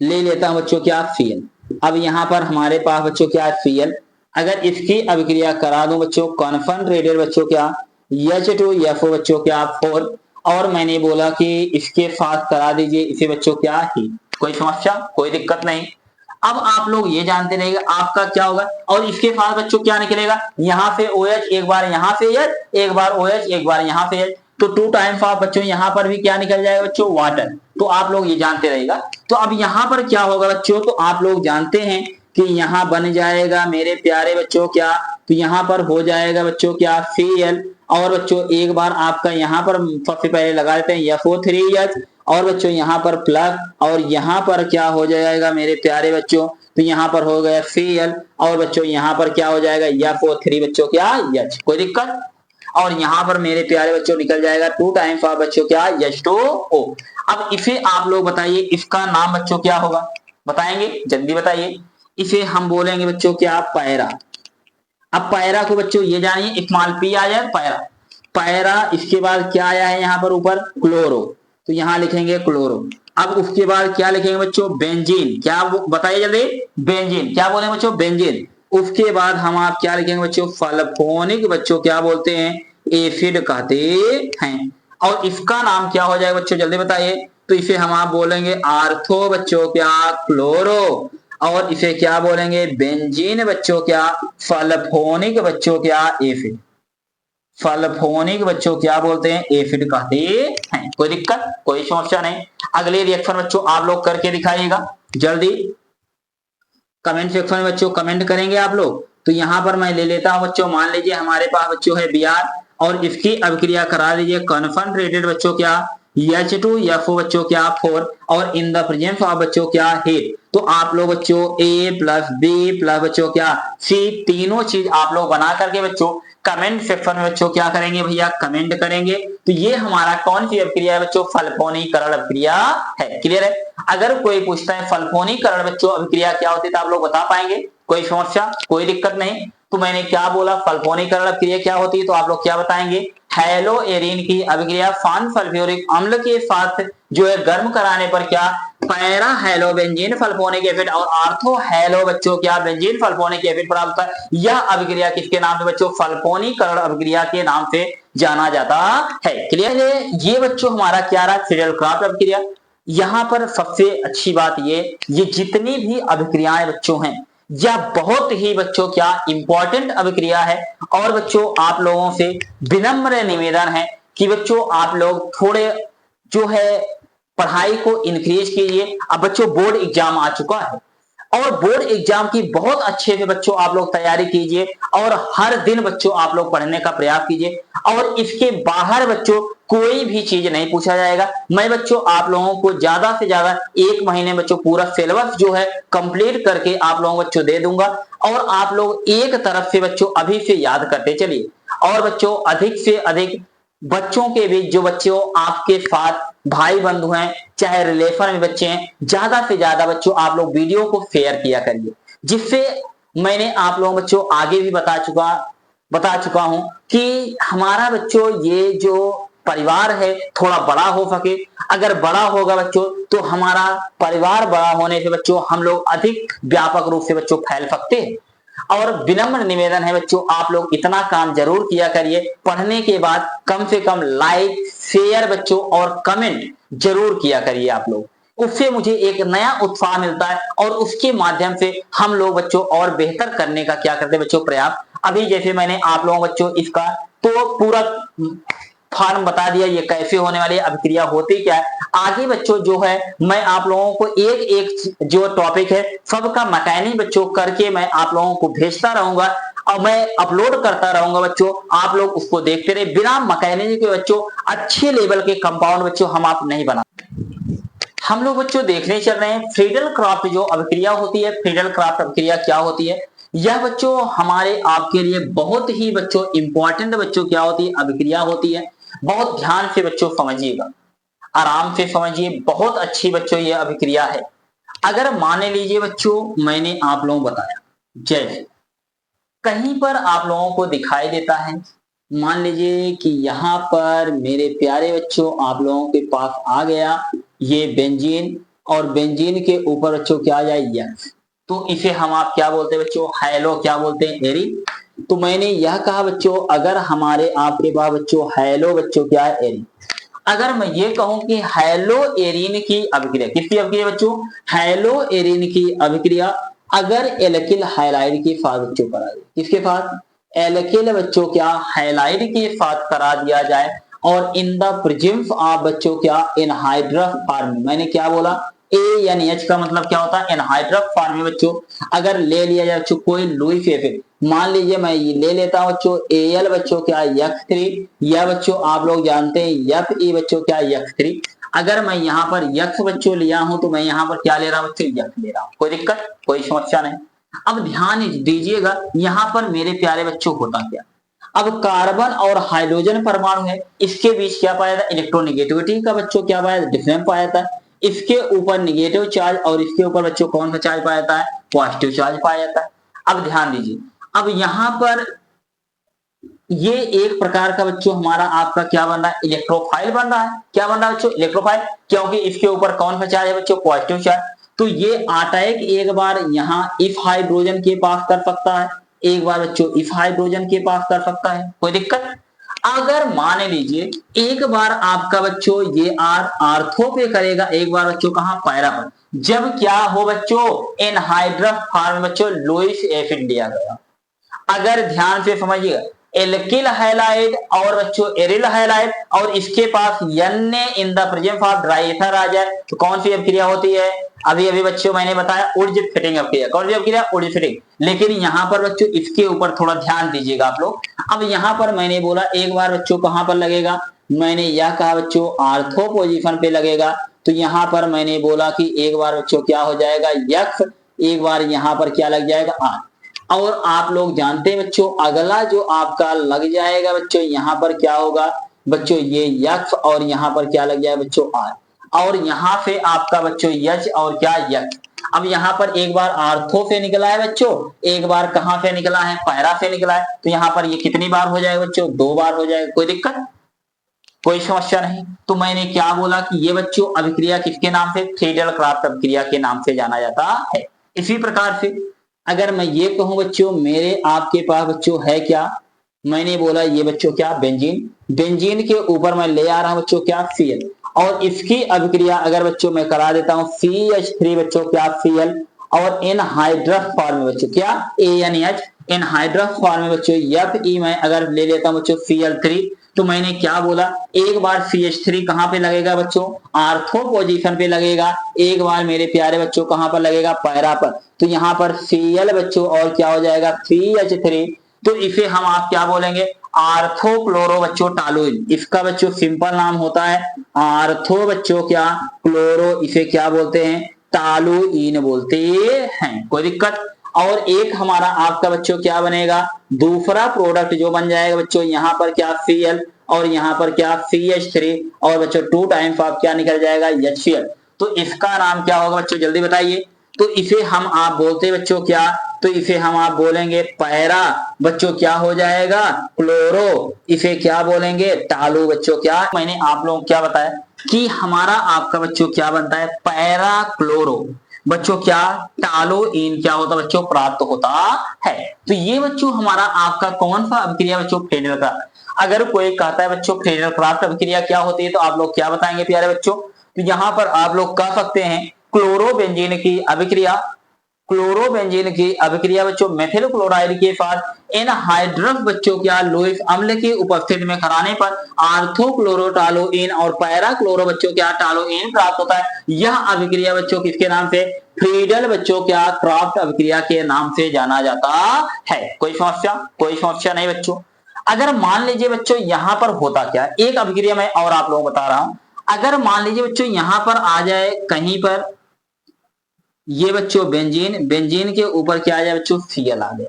Speaker 1: ले लेता हूं बच्चों क्या, Cl। अब यहां पर हमारे पास बच्चों क्या है, Cl। अगर इसकी अभिक्रिया करा दूं बच्चों, कॉन्सनट्रेटेड बच्चों क्या, H2FO बच्चों क्या 4, और मैंने बोला कि इसके साथ करा दीजिए इसे बच्चों क्या ही, कोई समस्या, कोई दिक्कत नहीं। अब आप लोग ये जानते रहेगा आपका क्या होगा, और इसके साथ बच्चों क्या निकलेगा, यहां से OH, एक बार यहां से H, एक बार OH, एक बार यहां से H, तो 2 टाइम्स ऑफ बच्चों यहां पर भी क्या निकल जाएगा बच्चों, वाटर। तो आप लोग ये जानते रहेगा। तो अब यहां पर क्या होगा बच्चों, तो आप लोग जानते हैं कि यहां बन जाएगा मेरे प्यारे बच्चों क्या, तो यहां पर हो जाएगा बच्चों क्या, Cl, और बच्चों एक बार आपका यहां पर सबसे पहले लगा देते हैं FO3H, और बच्चों यहां पर प्लस, और यहां पर क्या हो जाएगा मेरे प्यारे बच्चों, तो यहां पर हो गया Cl, और बच्चों यहां पर क्या हो जाएगा, FO3 बच्चों क्या, H, कोई दिक्कत। और यहां पर मेरे प्यारे बच्चों निकल जाएगा 2 टाइम्स ऑफ बच्चों क्या, H2O। अब इसे आप लोग बताइए इसका नाम बच्चों क्या होगा, बताएंगे, जल्दी बताइए। इसे हम बोलेंगे बच्चों क्या, पैरा। अब पैरा को बच्चों ये जानिए, स्मॉल पी आ जाए पैरा, पैरा। इसके बाद क्या आया है यहाँ पर ऊपर, क्लोरो, तो यहां लिखेंगे क्लोरो। अब उसके बाद क्या लिखेंगे बच्चों, बेंजीन, क्या बताइए जल्दी, बेंजीन, क्या बोले बच्चों, बेंजीन। उसके बाद हम आप क्या लिखेंगे बच्चों, सल्फोनिक बच्चों क्या बोलते हैं, एसिड कहते हैं। और इसका नाम क्या हो जाएगा बच्चों, जल्दी बताइए। तो इसे हम आप बोलेंगे आर्थो बच्चों क्या, क्लोरो, और इसे क्या बोलेंगे, बेंजीन बच्चों क्या, सल्फोनिक बच्चों क्या, एसिड। सल्फोनिक बच्चों क्या बोलते हैं, एसिड कहते हैं। कोई दिक्कत, कोई समस्या नहीं। अगले रिएक्शन बच्चों आप लोग करके दिखाइएगा जल्दी, कमेंट सेक्शन में बच्चों कमेंट करेंगे आप लोग। तो यहां पर मैं ले लेता हूं बच्चों, मान लीजिए हमारे पास बच्चों है Br, और इसकी अभिक्रिया करा दीजिए कॉन्सनट्रेटेड बच्चों क्या, H2FO बच्चों क्या 4, और इन द प्रेजेंस ऑफ बच्चों क्या हीट। तो आप लोग बच्चों A प्लस B प्लस बच्चों क्या C, तीनों चीज आप लोग बना करके बच्चों कमेंट सेक्शन में बच्चों क्या करेंगे भैया, कमेंट करेंगे। तो ये हमारा कौन सी अभिक्रिया है बच्चों, सल्फोनीकरण अभिक्रिया है। क्लियर है। अगर कोई पूछता है सल्फोनीकरण बच्चों अभिक्रिया क्या होती है, तो आप लोग बता पाएंगे, कोई समस्या, कोई दिक्कत नहीं। तो मैंने क्या बोला, सल्फोनीकरण अभिक्रिया क्या होती है, तो आप लोग क्या बताएंगे, हेलोएरिन की अभिक्रिया सांद्र सल्फ्यूरिक अम्ल के साथ जो है गर्म कराने पर क्या, para hello benzene sulphonic acid और आर्थो हेलो बच्चों क्या, बेंजीन सल्फोनिक एसिड प्राप्त होता है। यह अभिक्रिया किसके नाम से बच्चों, सल्फोनीकरण अभिक्रिया के नाम से जाना जाता है। क्लियर है। ये बच्चों हमारा क्या रहा, फिडेल-क्राफ्ट अभिक्रिया। यहां पर सबसे अच्छी बात ये जितनी भी अभिक्रियाएं बच्चों हैं, यह बहुत ही बच्चों क्या इंपॉर्टेंट अभिक्रिया है। और बच्चों आप लोगों से विनम्र निवेदन है कि बच्चों आप लोग थोड़े जो है पढ़ाई को इंक्रीज कीजिए। अब बच्चों बोर्ड एग्जाम आ चुका है, और बोर्ड एग्जाम की बहुत अच्छे से बच्चों आप लोग तैयारी कीजिए, और हर दिन बच्चों आप लोग पढ़ने का प्रयास कीजिए। और इसके बाहर बच्चों कोई भी चीज नहीं पूछा जाएगा। मैं बच्चों आप लोगों को ज्यादा से ज्यादा 1 महीने बच्चों पूरा सिलेबस जो है कंप्लीट करके आप लोगों को बच्चों दे दूंगा, और आप लोग एक तरफ से बच्चों अभी से याद करते चलिए। और बच्चों अधिक से अधिक बच्चों के बीच, जो बच्चों आपके साथ भाई बंधु हैं, चाहे रिलेशन में बच्चे हैं, ज्यादा से ज्यादा बच्चों आप लोग वीडियो को शेयर किया करिए, जिससे मैंने आप लोगों बच्चों आगे भी बता चुका हूं कि हमारा बच्चों ये जो परिवार है थोड़ा बड़ा हो सके। अगर बड़ा होगा बच्चों तो हमारा परिवार बड़ा होने से बच्चों हम लोग अधिक व्यापक रूप से बच्चों फैल सकते हैं। और विनम्र निवेदन है बच्चों, आप लोग इतना काम जरूर किया करिए, पढ़ने के बाद कम से कम लाइक, शेयर बच्चों और कमेंट जरूर किया करिए आप लोग। उससे मुझे एक नया उत्साह मिलता है और उसके माध्यम से हम लोग बच्चों और बेहतर करने का क्या करते हैं बच्चों, प्रयास। अभी जैसे मैंने आप लोगों बच्चों इसका तो पूरा फॉर्म बता दिया, ये कैसे होने वाली है, अभिक्रिया होती क्या है। आगे बच्चों जो है मैं आप लोगों को एक एक जो टॉपिक है सबका मैकेनिक बच्चों करके मैं आप लोगों को भेजता रहूंगा और मैं अपलोड करता रहूंगा बच्चों, आप लोग उसको देखते रहे। बिना मैकेनिक के बच्चों अच्छे लेवल के कंपाउंड बच्चों हम आप नहीं बना। हम लोग बच्चों देखने चल रहे हैं फ्रीडल क्राफ्ट जो अभिक्रिया होती है, फ्रीडल क्राफ्ट अभिक्रिया क्या होती है। यह बच्चों हमारे आपके लिए बहुत ही बच्चों इंपॉर्टेंट बच्चों क्या होती है, अभिक्रिया होती है। बहुत ध्यान से बच्चों समझिएगा, आराम से समझिए, बहुत अच्छी बच्चों ये अभिक्रिया है। अगर मान लीजिए बच्चों मैंने आप लोगों को बताया जैसे कहीं पर आप लोगों को दिखाई देता है, मान लीजिए कि यहाँ पर मेरे प्यारे बच्चों आप लोगों के पास आ गया ये बेंजीन और बेंजीन के ऊपर बच्चों क्या आ जाए यक्स, तो इसे हम आप क्या बोलते हैं बच्चों, हैलो क्या बोलते हैं, एरिन। तो मैंने यह कहा बच्चों अगर हमारे आपके पास बच्चों हैलो बच्चों क्या है, एरिन। अगर मैं ये कहूं कि हैलो एरिन की अभिक्रिया, किसकी अभिक्रिया बच्चों, हैलो एरिन की अभिक्रिया अगर एल्किल हाइलाइड के साथ बच्चों करा दे, किसके साथ, एल्किल बच्चों क्या हाइलाइड के साथ करा दिया जाए और इन द प्रेजेंस ऑफ बच्चों क्या एनहाइड्रस फॉर्म, मैंने क्या बोला ANH का मतलब क्या होता है, एनहाइड्रस फॉर्म में बच्चों अगर ले लिया जाए बच्चों कोई लुईस एसिड, मान लीजिए मैं ये ले लेता हूं बच्चों Al बच्चों क्या X3, या बच्चों आप लोग जानते हैं Fe बच्चों क्या X3। अगर मैं यहाँ पर यक्स बच्चों लिया हूं तो मैं यहाँ पर क्या ले रहा हूं बच्चों, यक्स ले रहा हूं, कोई दिक्कत कोई समस्या नहीं। अब ध्यान दीजिएगा यहाँ पर मेरे प्यारे बच्चों होता क्या, अब कार्बन और हाइड्रोजन परमाणु है, इसके बीच क्या पाया था, इलेक्ट्रोनिगेटिविटी का बच्चों क्या पाया था, डिफरेंस पाया था। इसके ऊपर निगेटिव चार्ज और इसके ऊपर बच्चों कौन सा चार्ज पाया जाता है, पॉजिटिव चार्ज पाया जाता है। अब ध्यान दीजिए, अब यहां पर ये एक प्रकार का बच्चों हमारा आपका क्या बन रहा है, इलेक्ट्रोफाइल बन रहा है। क्या बन रहा है बच्चों, इलेक्ट्रोफाइल, क्योंकि इसके ऊपर कौन सा चार्ज है बच्चों, पॉजिटिव चार्ज। तो ये आटाइक एक बार यहाँ इफ हाइड्रोजन के पास कर सकता है, एक बार बच्चों इफ हाइड्रोजन के पास कर सकता है, कोई दिक्कत। अगर मान लीजिए एक बार आपका बच्चों ये आर्थो पे करेगा, एक बार बच्चों कहां, पैरा पर, जब क्या हो बच्चों एनहाइड्रस फॉर्म बच्चों लुईस एसिड लिया गया। अगर ध्यान से समझिएगा एल्किल हाइलाइड और बच्चों एरिल हाइलाइड और इसके पास N in the presence of dry ether आ जाए तो कौन सी अभिक्रिया होती है, अभी अभी बच्चों मैंने बताया ऊर्ज फिटिंग अभिक्रिया, कौन सी अभिक्रिया, ऊर्ज फिटिंग। लेकिन यहाँ पर बच्चों इसके ऊपर थोड़ा ध्यान दीजिएगा आप लोग। अब यहाँ पर मैंने बोला एक बार बच्चों कहां पर लगेगा, मैंने यह कहा बच्चों आर्थो पोजीशन पे लगेगा, तो यहाँ पर मैंने बोला कि एक बार बच्चों क्या हो जाएगा यक्स, एक बार यहाँ पर क्या लग जाएगा आर। और आप लोग जानते हैं बच्चों अगला जो आपका लग जाएगा बच्चों यहाँ पर क्या होगा बच्चों, ये यक्स और यहाँ पर क्या लग जाएगा बच्चों आर, और यहाँ से आपका बच्चों यच और क्या यक्स। अब यहाँ पर एक बार आर्थो से निकला है बच्चों, एक बार कहां से निकला है, पैरा से निकला है, तो यहाँ पर ये कितनी बार हो जाएगा बच्चों, 2 बार हो जाएगा, कोई दिक्कत कोई समस्या नहीं। तो मैंने क्या बोला कि ये बच्चों अभिक्रिया किसके नाम से, फ्रीडल क्राफ्ट अभिक्रिया के नाम से जाना जाता है। इसी प्रकार से अगर मैं ये कहूं बच्चों मेरे आपके पास बच्चों है क्या, मैंने बोला ये बच्चों क्या बेंजीन, बेंजीन के ऊपर मैं ले आ रहा हूं बच्चों क्या Cl, और इसकी अभिक्रिया अगर बच्चों मैं करा देता हूं CH3 बच्चों क्या Cl, और एनहाइड्रस फॉर्म में बच्चों क्या ANH, एनहाइड्रस फॉर्म में बच्चों Fe मैं अगर ले लेता हूं बच्चों Cl3, तो मैंने क्या बोला एक बार CH3 कहां पे लगेगा बच्चों, आर्थो पोजीशन पे लगेगा, एक बार मेरे प्यारे बच्चों कहां पर लगेगा, पैरा पर, तो यहाँ पर Cl बच्चों और क्या हो जाएगा 3H3, तो इसे हम आप क्या बोलेंगे आर्थो क्लोरो बच्चों टालुइन, इसका बच्चों सिंपल नाम होता है आर्थो बच्चों क्या क्लोरो, इसे क्या बोलते हैं टालुइन बोलते हैं, कोई दिक्कत। और एक हमारा आपका बच्चों क्या बनेगा, दूसरा प्रोडक्ट जो बन जाएगा बच्चों यहाँ पर क्या Cl और यहाँ पर क्या CH3 और बच्चों 2 टाइम्स ऑफ क्या निकल जाएगा HCl, तो इसका नाम क्या होगा बच्चों जल्दी बताइए। तो इसे हम आप बोलते बच्चों क्या, तो इसे हम आप बोलेंगे पैरा बच्चों क्या हो जाएगा क्लोरो, इसे क्या बोलेंगे टालू बच्चों क्या। मैंने आप लोगों को क्या बताया कि हमारा आपका बच्चों क्या बनता है पैरा क्लोरो, बच्चों क्या टालोइन क्या होता है बच्चों प्राप्त होता है। तो ये बच्चों हमारा आपका कौन सा अभिक्रिया बच्चों फ्रीडल क्राफ्ट। अगर कोई कहता है बच्चों फ्रीडल क्राफ्ट अभिक्रिया क्या होती है तो आप लोग क्या बताएंगे प्यारे बच्चों। तो यहाँ पर आप लोग कह सकते हैं क्लोरोबेंजीन की अभिक्रिया, क्लोरोबेंजीन की अभिक्रिया बच्चों मेथिल क्लोराइड के साथ एनहाइड्रस बच्चों क्या लोइक अम्ल की उपस्थिति में कराने पर आर्थोक्लोरोटालोइन और पैरा क्लोरो बच्चों क्या टालोइन प्राप्त होता है। यह अभिक्रिया बच्चों किसके नाम से, फ्रीडल बच्चों क्या क्राफ्ट अभिक्रिया के नाम से जाना जाता है। कोई समस्या नहीं बच्चों। अगर मान लीजिए बच्चों यहां पर होता क्या, एक अभिक्रिया में और आप लोगों को बता रहा हूं। अगर मान लीजिए बच्चों यहां पर आ जाए कहीं पर ये बच्चों बेंजीन, बेंजीन के ऊपर क्या आ जाए बच्चों Cl आ गया।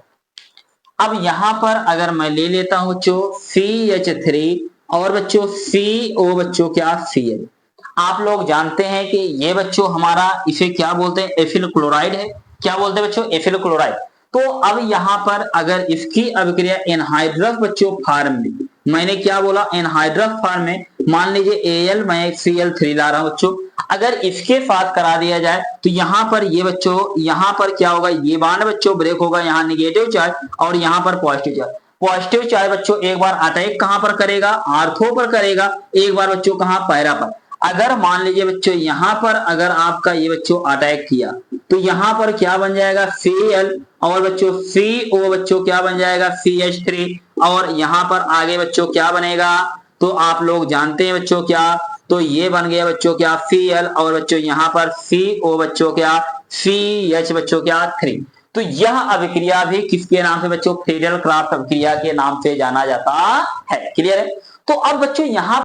Speaker 1: अब यहां पर अगर मैं ले लेता हूं बच्चों CH3 और बच्चों CO बच्चों क्या Cl। आप लोग जानते हैं कि ये बच्चों हमारा इसे क्या बोलते हैं, एथिल क्लोराइड है। क्या बोलते हैं बच्चों, एथिल क्लोराइड। तो अब यहां पर अगर इसकी अभिक्रिया एनहाइड्रस बच्चों फॉर्म में, मैंने क्या बोला एनहाइड्रस फॉर्म में, मान लीजिए Al मैं Cl3 ला रहा हूं बच्चों, अगर इसके साथ करा दिया जाए तो यहां पर ये बच्चों यहां पर क्या होगा, ये बांड बच्चों ब्रेक होगा, यहां निगेटिव चार्ज और यहां पर पॉजिटिव चार्ज। पॉजिटिव चार्ज बच्चों एक बार अटैक कहां पर करेगा, आर्थो पर करेगा, एक बार बच्चों कहां पैरा पर। अगर मान लीजिए बच्चों यहां पर अगर आपका ये बच्चों अटैक किया तो यहां पर क्या बन जाएगा Cl और बच्चों CO बच्चों क्या बन जाएगा CH3 और यहां पर आगे बच्चों क्या बनेगा, तो आप लोग जानते हैं बच्चों क्या, तो ये बन गया बच्चों क्या Cl और बच्चों यहां पर CO बच्चों क्या CH बच्चों क्या 3। तो यह अभिक्रिया भी किसके नाम से बच्चों, फ्रीडल क्राफ्ट अभिक्रिया के नाम से जाना जाता है। क्लियर है। तो अब बच्चों यहां